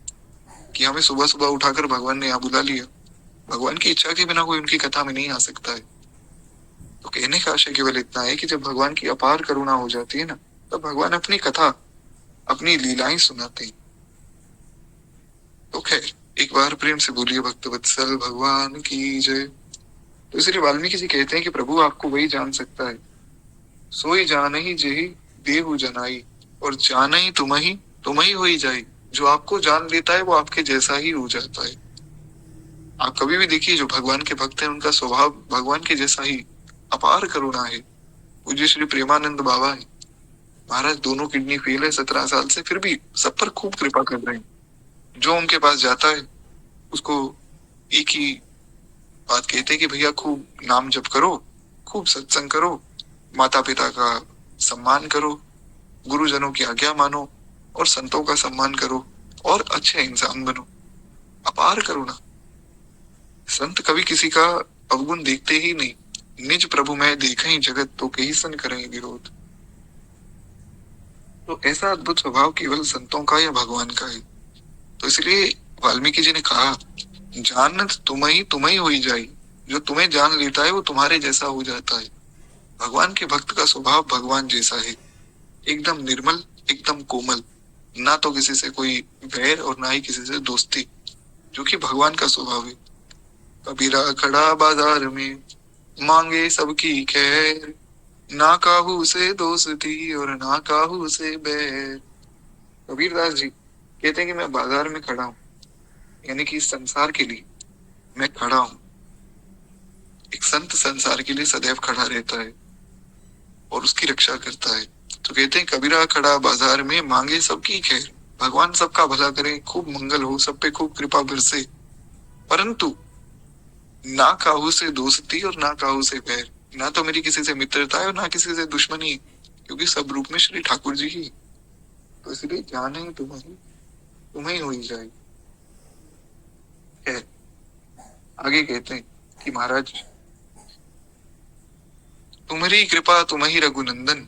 कि हमें सुबह सुबह उठाकर भगवान ने यहाँ बुला लिया। भगवान की इच्छा के बिना कोई उनकी कथा में नहीं आ सकता है। तो कहने का आशय केवल इतना है कि जब भगवान की अपार करुणा हो जाती है ना, तब भगवान अपनी कथा, अपनी लीलाएं सुनाते हैं। तो खैर एक बार प्रेम से बोलिए भक्त वत्सल भगवान की जय। तो इसलिए वाल्मीकि जी कहते हैं कि प्रभु आपको वही जान सकता है। सोई जानहि जेहि देहु जनाई, और जानहि तुम्हि होई जाई। जो आपको जान लेता है वो आपके जैसा ही हो जाता है। आप कभी भी देखिए, जो भगवान के भक्त हैं उनका स्वभाव भगवान के जैसा ही अपार करुणा है। पूज्य श्री प्रेमानंद बाबा है, महाराज दोनों किडनी फेल है 17 साल से, फिर भी सब पर खूब कृपा कर रहे हैं। जो उनके पास जाता है उसको एक ही बात कहते हैं कि भैया खूब नाम जप करो, खूब सत्संग करो, माता पिता का सम्मान करो, गुरुजनों की आज्ञा मानो और संतों का सम्मान करो और अच्छे इंसान बनो। अपार करुणा। संत कभी किसी का अवगुण देखते ही नहीं। निज प्रभु में देखें जगत तो कहीं सन करें विरोध। तो ऐसा अद्भुत स्वभाव केवल संतों का या भगवान का है। तो इसलिए वाल्मीकि जी ने कहा, जानत तुम ही हुई जाई। जो तुम्हें जान लेता है वो तुम्हारे जैसा हो जाता है। भगवान के भक्त का स्वभाव भगवान जैसा है, एकदम निर्मल, एकदम कोमल, ना तो किसी से कोई वैर और ना ही किसी से दोस्ती, जो कि भगवान का स्वभाव है। कबीरा खड़ा बाजार में मांगे सबकी खैर, ना काहू से दोस्ती और ना काहू से बैर। कबीरदास जी कहते हैं कि मैं बाजार में खड़ा हूँ, यानी कि इस संसार के लिए मैं खड़ा हूँ। एक संत संसार के लिए सदैव खड़ा रहता है और उसकी रक्षा करता है। तो कहते हैं कबीरा खड़ा बाजार में मांगे सबकी खैर। भगवान सबका भला करे, खूब मंगल हो, सब पे खूब कृपा बरसे, परंतु ना काहू से दोस्ती और ना काहू से बैर। ना तो मेरी किसी से मित्रता है और ना किसी से दुश्मनी, क्योंकि सब रूप में श्री ठाकुर जी ही। तो इसलिए जाने तुम्हें ही हुई जाए। है आगे कहते हैं कि महाराज तुम्हारी कृपा तुम ही रघुनंदन,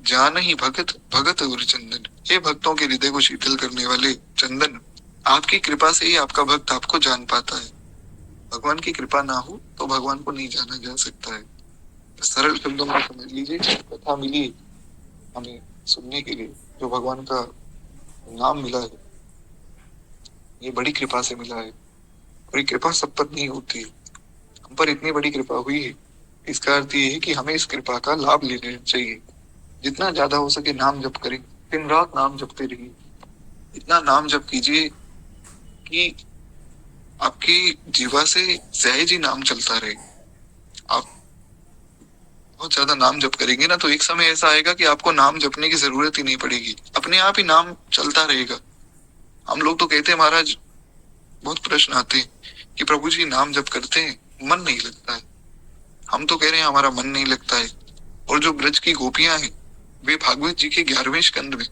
जान ही भगत भगत और चंदन। हे भक्तों के हृदय को शीतल करने वाले चंदन, आपकी कृपा से ही आपका भक्त आपको जान पाता है। भगवान की कृपा ना हो तो भगवान को नहीं जाना जा सकता है। सरल शब्दों में समझ लीजिए, कथा मिली हमें सुनने के लिए, जो भगवान का नाम मिला है, ये बड़ी कृपा से मिला है। और ये कृपा सब पर नहीं होती है, हम पर इतनी बड़ी कृपा हुई है। इसका अर्थ ये है कि हमें इस कृपा का लाभ लेना चाहिए। जितना ज्यादा हो सके नाम जप करें, दिन रात नाम जपते रहिए। इतना नाम जप कीजिए कि आपकी जीवा से सहज ही नाम चलता रहे। आप बहुत ज्यादा नाम जप करेंगे ना, तो एक समय ऐसा आएगा कि आपको नाम जपने की जरूरत ही नहीं पड़ेगी, अपने आप ही नाम चलता रहेगा। हम लोग तो कहते हैं महाराज, बहुत प्रश्न आते हैं कि प्रभु जी नाम जप करते हैं, मन नहीं लगता है। हम तो कह रहे हैं हमारा मन नहीं लगता है। और जो ब्रज की गोपियां हैं, वे भागवत जी के 11वें स्कंद में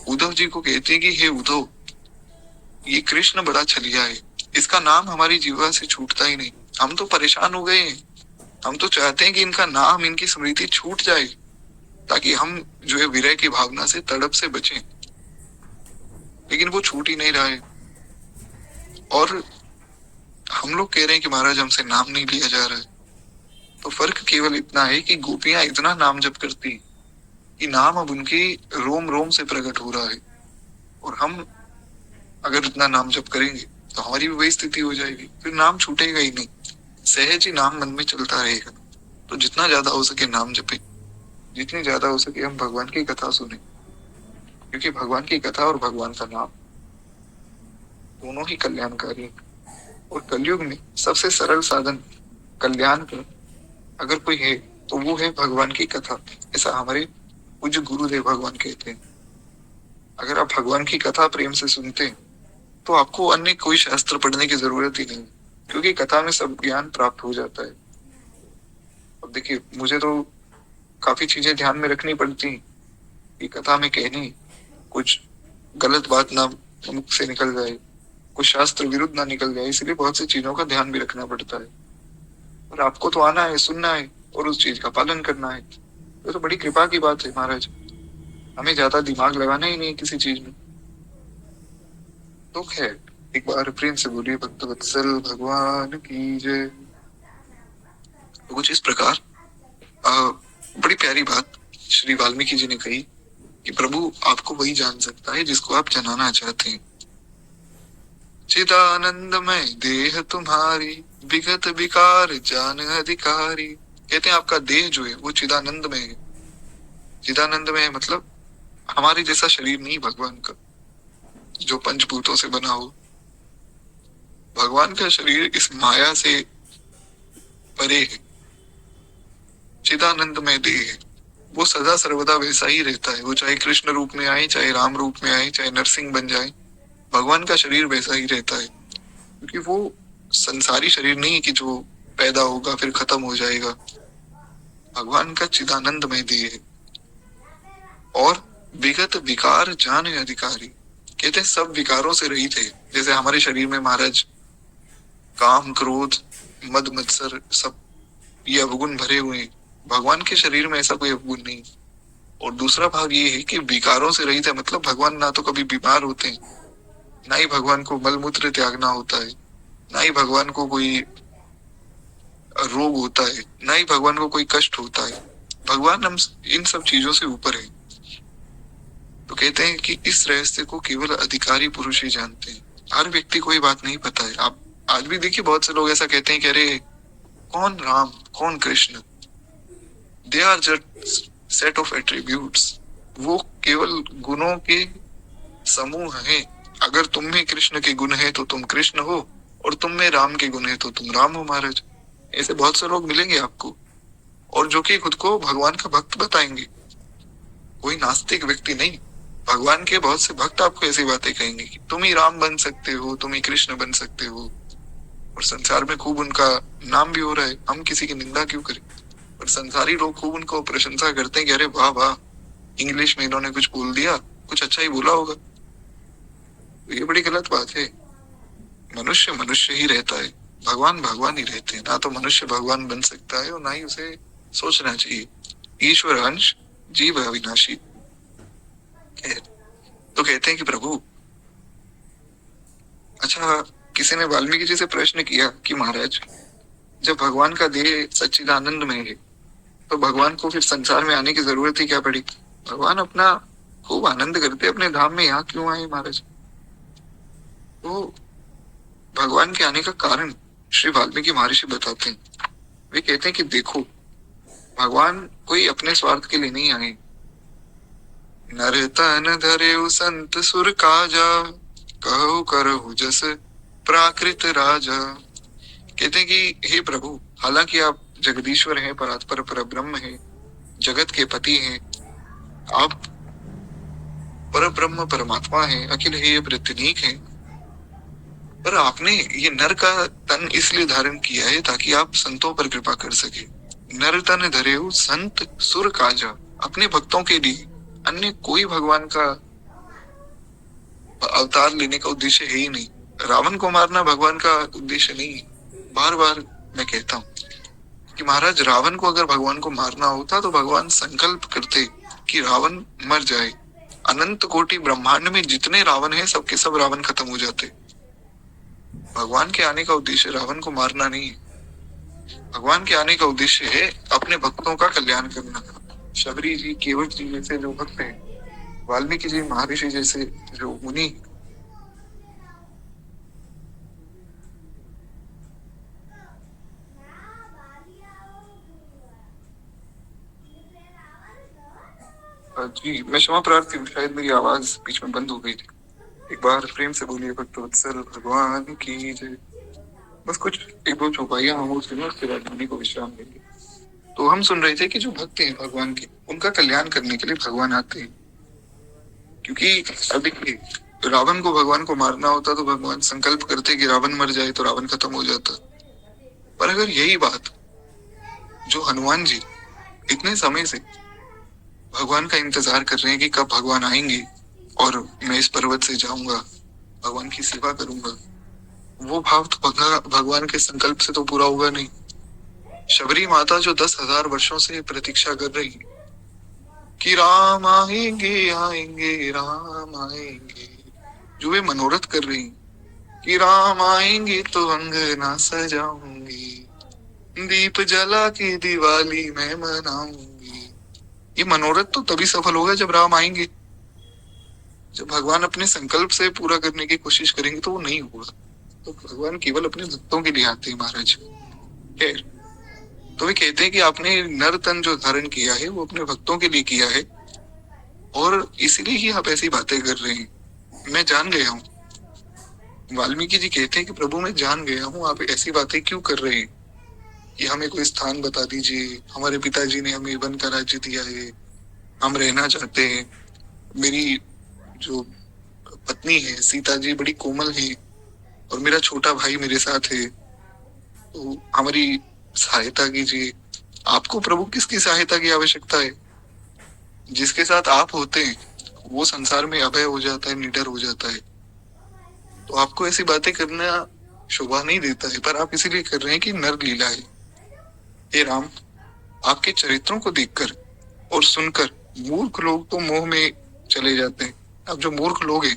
उद्धव जी को कहते हैं कि हे उद्धव, ये कृष्ण बड़ा छलिया है, इसका नाम हमारी जीवा से छूटता ही नहीं। हम तो परेशान हो गए हैं, हम तो चाहते हैं कि इनका नाम, इनकी स्मृति छूट जाए, ताकि हम जो है विरह की भावना से, तड़प से बचें। लेकिन वो छूट ही नहीं रहा है। और हम लोग कह रहे हैं कि महाराज हमसे नाम नहीं लिया जा रहा है। तो फर्क केवल इतना है कि गोपियां इतना नाम जप करती कि नाम अब उनकी रोम रोम से प्रकट हो रहा है। और हम अगर इतना नाम जप करेंगे तो हमारी भी वही स्थिति हो जाएगी, फिर नाम छूटेगा ही नहीं, सहज ही नाम मन में चलता रहेगा। तो जितना ज्यादा हो सके नाम जपे, जितनी ज्यादा हो सके हम भगवान की कथा सुने, क्योंकि भगवान की कथा और भगवान का नाम दोनों ही कल्याणकारी है। और कलयुग में सबसे सरल साधन कल्याण का अगर कोई है तो वो है भगवान की कथा। ऐसा हमारे पूज्य गुरुदेव भगवान कहते हैं। अगर आप भगवान की कथा प्रेम से सुनते हैं तो आपको अन्य कोई शास्त्र पढ़ने की जरूरत ही नहीं, क्योंकि कथा में सब ज्ञान प्राप्त हो जाता है। अब देखिए, मुझे तो काफी चीजें ध्यान में रखनी पड़ती कि कथा में कहनी कुछ गलत बात ना मुख से निकल जाए, कुछ शास्त्र विरुद्ध ना निकल जाए, इसलिए बहुत सी चीजों का ध्यान भी रखना पड़ता है। और आपको तो आना है, सुनना है और उस चीज का पालन करना है। ये तो बड़ी कृपा की बात है महाराज, हमें ज्यादा दिमाग लगाना ही नहीं किसी चीज में। तो खैर, एक बार प्रेम से बोलिए भक्त वत्सल भगवान की जय। तो कुछ इस प्रकार बड़ी प्यारी बात श्री वाल्मीकि जी ने कही कि प्रभु आपको वही जान सकता है जिसको आप जनाना चाहते हैं। चिदानंदमय देह तुम्हारी, विगत विकार जान अधिकारी। कहते हैं आपका देह जो है वो चिदानंदमय है। चिदानंदमय मतलब हमारे जैसा शरीर नहीं भगवान का। जो पंचभूतों से बना हो। भगवान का शरीर इस माया से परे है, चिदानंदमय देह है। वो सदा सर्वदा वैसा ही रहता है। वो चाहे कृष्ण रूप में आए, चाहे राम रूप में आए, चाहे नरसिंह बन जाए, भगवान का शरीर वैसा ही रहता है। क्योंकि वो संसारी शरीर नहीं है कि जो पैदा होगा फिर खत्म हो जाएगा। भगवान का चिदानंदमय देह है। और विगत विकार जाने अधिकारी, कहते हैं सब विकारों से रहित है। जैसे हमारे शरीर में महाराज काम, क्रोध, मद, मत्सर, सब ये अवगुण भरे हुए हैं। भगवान के शरीर में ऐसा कोई अवगुण नहीं। और दूसरा भाग ये है कि विकारों से रहित है, मतलब भगवान ना तो कभी बीमार होते हैं, ना ही भगवान को मलमूत्र त्यागना होता है, ना ही भगवान को कोई रोग होता है, ना ही भगवान को कोई कष्ट होता है। भगवान हम इन सब चीजों से ऊपर है। तो कहते हैं कि इस रहस्य को केवल अधिकारी पुरुष ही जानते हैं। हर व्यक्ति को ये बात नहीं पता है। आप आज भी देखिए बहुत से लोग ऐसा कहते हैं कि अरे कौन राम, कौन Krishna, they are just set of attributes. वो केवल गुणों के समूह हैं। अगर तुम में कृष्ण के गुण है तो तुम कृष्ण हो, और तुम में राम के गुण है तो तुम राम हो महाराज। ऐसे बहुत से लोग मिलेंगे आपको, और जो कि खुद को भगवान का भक्त बताएंगे। कोई नास्तिक व्यक्ति नहीं, भगवान के बहुत से भक्त आपको ऐसी बातें कहेंगे कि तुम ही राम बन सकते हो, तुम ही कृष्ण बन सकते हो। और संसार में खूब उनका नाम भी हो रहा है। हम किसी की निंदा क्यों करें? और संसारी लोग खूब उनको प्रशंसा करते हैं कि अरे वाह वाह, इंग्लिश में इन्होंने कुछ बोल दिया, कुछ अच्छा ही बोला होगा। तो ये बड़ी गलत बात है। मनुष्य मनुष्य ही रहता है, भगवान भगवान ही रहते हैं। ना तो मनुष्य भगवान बन सकता है और ना ही उसे सोचना चाहिए। ईश्वर अंश, जीव अविनाशी। तो कहते हैं कि प्रभु, अच्छा, किसी ने वाल्मीकि जी से प्रश्न किया कि महाराज, जब भगवान का देह सच्चिदानंद में है तो भगवान को फिर संसार में आने की जरूरत ही क्या पड़ी? भगवान अपना खूब आनंद करते अपने धाम में, यहाँ क्यों आए महाराज? तो भगवान के आने का कारण श्री वाल्मीकि महर्षि बताते हैं। वे कहते हैं कि देखो, भगवान कोई अपने स्वार्थ के लिए नहीं आए। नर तन धरे संत सुर काजा, कहो करहु जस प्राकृत राजा। कहते हैं कि हे प्रभु, हालांकि आप जगदीश्वर हैं, परात्पर परब्रह्म हैं, जगत के पति हैं, आप परब्रह्म परमात्मा हैं, अखिल हेय वृत्तिनीक हैं, पर आपने ये नर का तन इसलिए धारण किया है ताकि आप संतों पर कृपा कर सके। नर तन धरे संत सुर काजा, अपने भक्तों के लिए। अन्य कोई भगवान का अवतार लेने का उद्देश्य है ही नहीं। रावण को मारना भगवान का उद्देश्य नहीं है। बार बार मैं कहता हूँ कि महाराज, रावण को अगर भगवान को मारना होता तो भगवान संकल्प करते कि रावण मर जाए। अनंत कोटि ब्रह्मांड में जितने रावण हैं, सबके सब रावण खत्म हो जाते। भगवान के आने का उद्देश्य रावण को मारना नहीं है। भगवान के आने का उद्देश्य है अपने भक्तों का कल्याण करना। शबरी जी, केवट जी जैसे जो भक्त हैं, वाल्मीकि जी महर्षि जैसे जो मुनि, जी मैं क्षमा प्रार्थी हूँ, शायद मेरी आवाज बीच में बंद हो गई थी। एक बार प्रेम से बोलिए भक्त वत्सल भगवान की जय। बस कुछ एक दो चौपाइयां हम उसके बाद मुनि को विश्राम देंगे। तो हम सुन रहे थे कि जो भक्त हैं भगवान के, उनका कल्याण करने के लिए भगवान आते हैं। क्योंकि अब देखिए, रावण को भगवान को मारना होता तो भगवान संकल्प करते कि रावण मर जाए तो रावण खत्म हो जाता। पर अगर यही बात जो हनुमान जी इतने समय से भगवान का इंतजार कर रहे हैं कि कब भगवान आएंगे और मैं इस पर्वत से जाऊंगा, भगवान की सेवा करूंगा, वो भाव तो भगवान के संकल्प से तो पूरा होगा नहीं। शबरी माता जो 10,000 वर्षों से प्रतीक्षा कर रही कि राम आएंगे आएंगे राम आएंगे, जो वे मनोरथ कर रही कि राम आएंगे तो अंगना सजाऊंगी, दीप जला के दिवाली मैं मनाऊंगी। ये मनोरथ तो तभी सफल होगा जब राम आएंगे। जब भगवान अपने संकल्प से पूरा करने की कोशिश करेंगे तो वो नहीं होगा। तो भगवान केवल अपने भक्तों के लिए आते हैं महाराज। खैर, तो वे कहते हैं कि आपने नर तन जो धारण किया है वो अपने भक्तों के लिए किया है, और इसीलिए ही आप ऐसी बातें कर रहे हैं। मैं जान गया हूँ। वाल्मीकि जी कहते हैं कि प्रभु मैं जान गया हूँ, आप ऐसी बातें क्यों कर रहे हैं कि हमें कोई स्थान बता दीजिए, हमारे पिताजी ने हमें वन का राज्य दिया है, हम रहना चाहते हैं। मेरी जो पत्नी है सीता जी बड़ी कोमल है, और मेरा छोटा भाई मेरे साथ है, तो हमारी सहायता कीजिए। आपको प्रभु किसकी सहायता की आवश्यकता है? जिसके साथ आप होते हैं वो संसार में अभय हो जाता है, निडर हो जाता है। तो आपको ऐसी बातें करना शोभा नहीं देता है, पर आप इसीलिए कर रहे हैं कि नर लीला है। हे राम, आपके चरित्रों को देखकर और सुनकर मूर्ख लोग तो मोह में चले जाते हैं। अब जो मूर्ख लोग हैं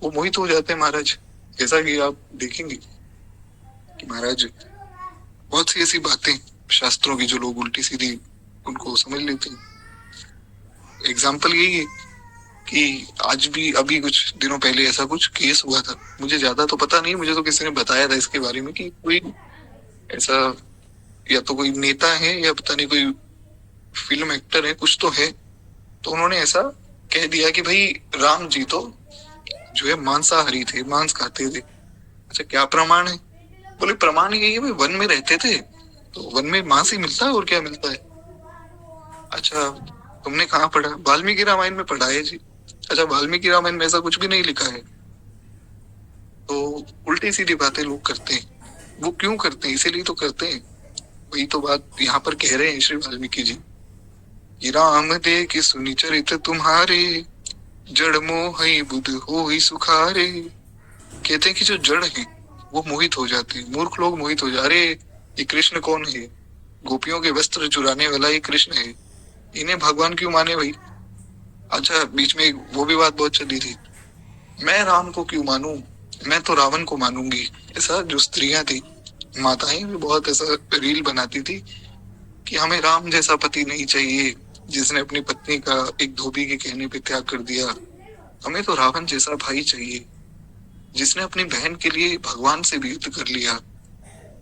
वो मोहित हो जाते हैं महाराज। जैसा कि आप देखेंगे कि महाराज बहुत सी ऐसी बातें शास्त्रों की जो लोग उल्टी सीधी उनको समझ लेते हैं। एग्जाम्पल यही है कि आज भी अभी कुछ दिनों पहले ऐसा कुछ केस हुआ था। मुझे ज्यादा तो पता नहीं, मुझे तो किसी ने बताया था इसके बारे में कि कोई ऐसा या तो कोई नेता है या पता नहीं कोई फिल्म एक्टर है, कुछ तो है। तो उन्होंने ऐसा कह दिया कि भाई राम जी तो जो है मांसाहारी थे, मांस खाते थे। अच्छा, क्या प्रमाण है? बोले प्रमाण यही है, भाई वन में रहते थे तो वन में मांस ही मिलता है, और क्या मिलता है। अच्छा, तुमने कहाँ पढ़ा? वाल्मीकि रामायण में पढ़ा है जी। अच्छा, वाल्मीकि रामायण में ऐसा कुछ भी नहीं लिखा है। तो उल्टी सीधी बातें लोग करते हैं। वो क्यों करते हैं? इसीलिए तो करते हैं। वही तो बात यहाँ पर कह रहे हैं श्री वाल्मीकि जी कि राम दे कि सुनि चरित तुम्हारे, जड़ मोह बुध हो ही सुखारे। कहते हैं कि जो जड़ है वो मोहित हो जाते हैं, मूर्ख लोग मोहित हो जा रहे। ये कृष्ण कौन है? गोपियों के वस्त्र चुराने वाला ये कृष्ण है, इन्हें भगवान क्यों माने भाई? अच्छा, बीच में वो भी बात बहुत चली थी, मैं राम को क्यों मानूं, मैं तो रावण को मानूंगी। ऐसा जो स्त्रियां थी, माताएं भी बहुत ऐसा रील बनाती थी कि हमें राम जैसा पति नहीं चाहिए जिसने अपनी पत्नी का एक धोबी के कहने पे त्याग कर दिया। हमें तो रावण जैसा भाई चाहिए जिसने अपनी बहन के लिए भगवान से भी युद्ध कर लिया।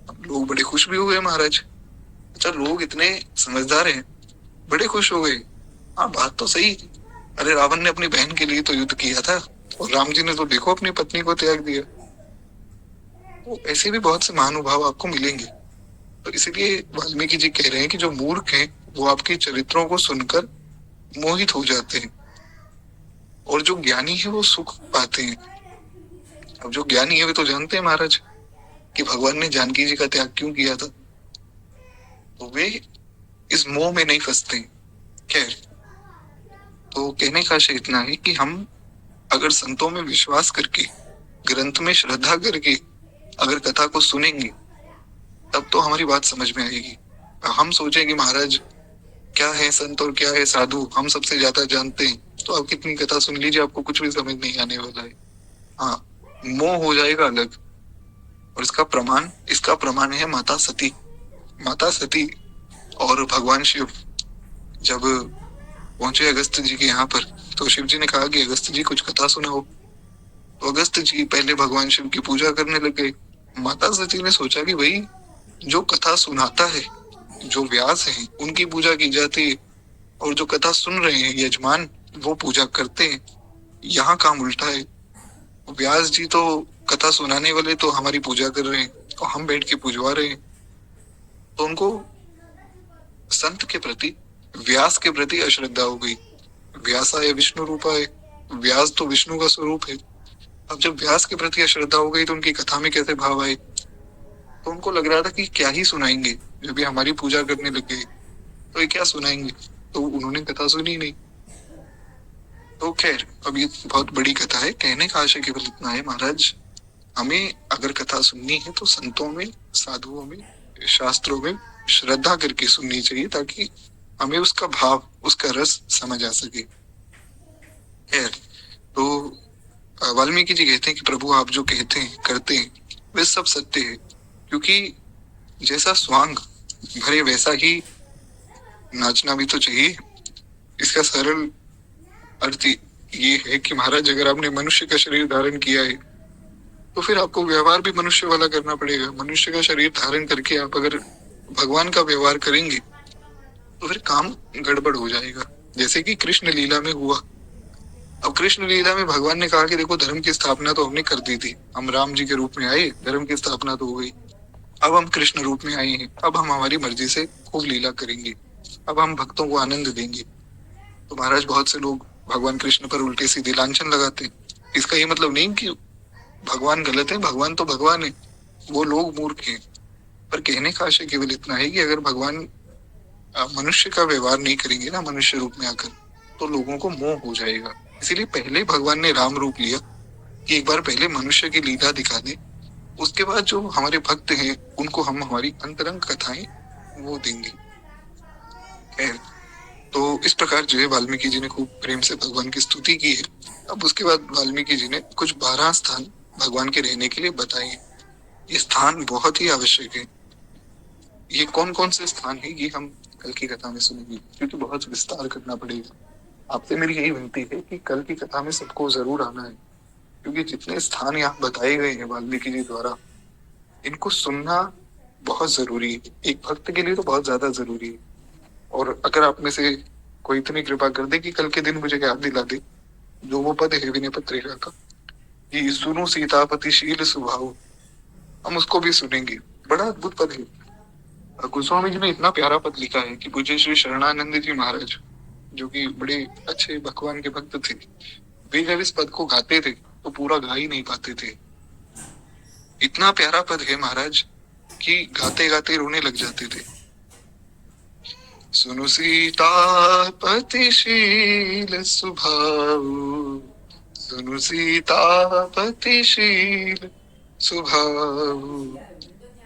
अब लोग बड़े खुश भी हो गए महाराज। अच्छा, लोग इतने समझदार हैं, बड़े खुश हो गए। हाँ, बात तो सही। अरे, रावण ने अपनी बहन के लिए तो युद्ध किया था, और राम जी ने तो देखो अपनी पत्नी को त्याग दिया। तो ऐसे भी बहुत से महानुभाव आपको मिलेंगे। तो इसीलिए वाल्मीकि जी कह रहे हैं कि जो मूर्ख हैं वो आपके चरित्रों को सुनकर मोहित हो जाते हैं, और जो ज्ञानी है वो सुख पाते हैं। अब जो ज्ञानी है वे तो जानते हैं महाराज कि भगवान ने जानकी जी का त्याग क्यों किया था, तो वे इस मोह में नहीं फंसते। खैर, तो कहने का आशय इतना है कि हम अगर संतों में विश्वास करके, ग्रंथ में श्रद्धा करके अगर कथा को सुनेंगे तब तो हमारी बात समझ में आएगी। हम सोचेंगे महाराज क्या है संत और क्या है साधु, हम सबसे ज्यादा जानते हैं, तो आप कितनी कथा सुन लीजिए, आपको कुछ भी समझ नहीं आने वाला है। हाँ, मोह हो जाएगा अलग। और इसका प्रमाण है माता सती। माता सती और भगवान शिव जब पहुंचे अगस्त जी के यहाँ पर, तो शिव जी ने कहा कि अगस्त जी कुछ कथा सुनाओ। तो अगस्त जी पहले भगवान शिव की पूजा करने लग गए। माता सती ने सोचा कि भाई जो कथा सुनाता है, जो व्यास है, उनकी पूजा की जाती है, और जो कथा सुन रहे हैं यजमान वो पूजा करते हैं। यहाँ काम उल्टा है। व्यास जी तो कथा सुनाने वाले तो हमारी पूजा कर रहे हैं और हम बैठ के पूजवा रहे हैं। तो उनको संत के प्रति, व्यास के प्रति अश्रद्धा हो गई। व्यासाय विष्णु रूपाय, व्यास तो विष्णु का स्वरूप है। अब जब व्यास के प्रति अश्रद्धा हो गई तो उनकी कथा में कैसे भाव आए? तो उनको लग रहा था कि क्या ही सुनाएंगे, जब भी हमारी पूजा करने लग गए तो ये क्या सुनाएंगे। तो उन्होंने कथा सुनी नहीं। तो खैर, अब ये बहुत बड़ी कथा है। कहने का आशय केवल इतना है महाराज, हमें अगर कथा सुननी है तो संतों में, साधुओं में, शास्त्रों में श्रद्धा करके सुननी चाहिए, ताकि हमें उसका भाव, उसका रस समझ आ सके। खैर, तो वाल्मीकि जी कहते हैं कि प्रभु आप जो कहते हैं करते हैं वे सब सत्य है, क्योंकि जैसा स्वांग भरे वैसा ही नाचना भी तो चाहिए। इसका सरल अर्थ ये है कि महाराज अगर आपने मनुष्य का शरीर धारण किया है तो फिर आपको व्यवहार भी मनुष्य वाला करना पड़ेगा। मनुष्य का शरीर धारण करके आप अगर भगवान का व्यवहार करेंगे तो फिर काम गड़बड़ हो जाएगा, जैसे कि कृष्ण लीला में हुआ। अब कृष्ण लीला में भगवान ने कहा कि देखो धर्म की स्थापना तो हमने कर दी थी, हम राम जी के रूप में आए, धर्म की स्थापना तो हो गई। अब हम कृष्ण रूप में आए हैं, अब हम हमारी मर्जी से खूब लीला करेंगे, अब हम भक्तों को आनंद देंगे। तो महाराज बहुत से लोग भगवान कृष्ण पर उल्टे सीधे लांछन लगाते हैं। इसका ये मतलब नहीं कि भगवान गलत है, भगवान तो भगवान है, वो लोग मूर्ख हैं। पर कहने का आशय केवल इतना है कि अगर भगवान मनुष्य का व्यवहार नहीं करेंगे ना मनुष्य रूप में आकर, तो लोगों को मोह हो जाएगा। इसीलिए पहले भगवान ने राम रूप लिया कि एक बार पहले मनुष्य की लीला दिखा दे, उसके बाद जो हमारे भक्त हैं उनको हम हमारी अंतरंग कथाएं वो देंगे। खैर, तो इस प्रकार जो है वाल्मीकि जी ने खूब प्रेम से भगवान की स्तुति की है। अब उसके बाद वाल्मीकि जी ने कुछ 12 स्थान भगवान के रहने के लिए बताए हैं। ये स्थान बहुत ही आवश्यक है। ये कौन कौन से स्थान है ये हम कल की कथा में सुनेंगे, क्योंकि बहुत विस्तार करना पड़ेगा। आपसे मेरी यही विनती है कि कल की कथा में सबको जरूर आना है, क्योंकि जितने स्थान यहाँ बताए गए हैं वाल्मीकि जी द्वारा, इनको सुनना बहुत जरूरी है। एक भक्त के लिए तो बहुत ज्यादा जरूरी है। और अगर आप में से कोई इतनी कृपा कर दे कि कल के दिन मुझे याद दिला दे जो वो पद है विनय पत्रिका का, कि सुनो सीतापति शील स्वभाव, हम उसको भी सुनेंगे। बड़ा अद्भुत पद है। गोस्वामी जी ने इतना प्यारा पद लिखा है कि पूज्य श्री शरणानंद जी महाराज, जो कि बड़े अच्छे भगवान के भक्त थे, वे जब इस पद को गाते थे तो पूरा गा ही नहीं पाते थे। इतना प्यारा पद है महाराज कि गाते गाते रोने लग जाते थे। सुनु सीतापति शील स्वभाव, सुनु सीतापति शील स्वभाव,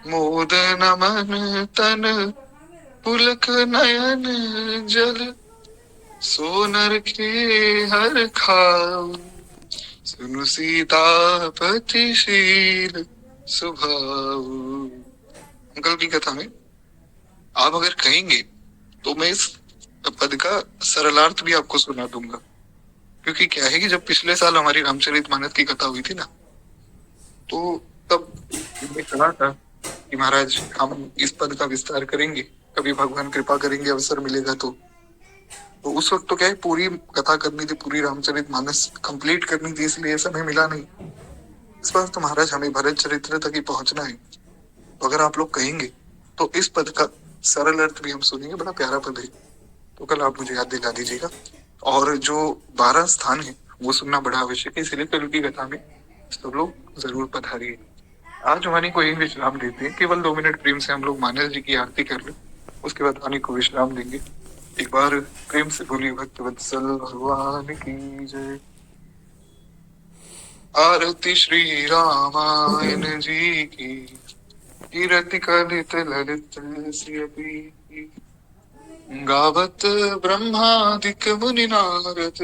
मोदन मन तन पुलक नयन जल, सोनर के हर खाऊ, सुनु सीतापति शील स्वभाव। अंकल की कथा में आप अगर कहेंगे तो मैं इस पद का सरलार्थ भी आपको सुना दूंगा, क्योंकि क्या है कि जब पिछले साल हमारी रामचरितमानस की कथा हुई थी ना, तो तब मैंने कहा था कि महाराज हम इस पद का विस्तार करेंगे, कभी भगवान कृपा करेंगे अवसर मिलेगा तो उस वक्त तो क्या है पूरी कथा करनी थी, पूरी रामचरितमानस कंप्लीट करनी थी, इसलिए समय मिला नहीं। इस बार तो महाराज हमें भरत चरित्र तक ही पहुंचना है, तो अगर आप लोग कहेंगे तो इस पद का सरल अर्थ भी हम सुनेंगे। बड़ा प्यारा पद है, तो कल आप मुझे याद दिला दीजिएगा। और जो 12 स्थान है वो सुनना बड़ा आवश्यक है, इसलिए कल की कथा में सब लोग जरूर पधारिए। आज वाणी को यही विश्राम देते हैं, केवल 2 मिनट प्रेम से हम लोग मानस जी की आरती कर ले, उसके बाद वाणी को विश्राम देंगे। एक बार प्रेम से बोलिए भक्त वत्सल भगवान की जय। आरती श्री रामायण जी की, कीरति कलित ललित श्री गावत ब्रह्मादिक मुनि नारद।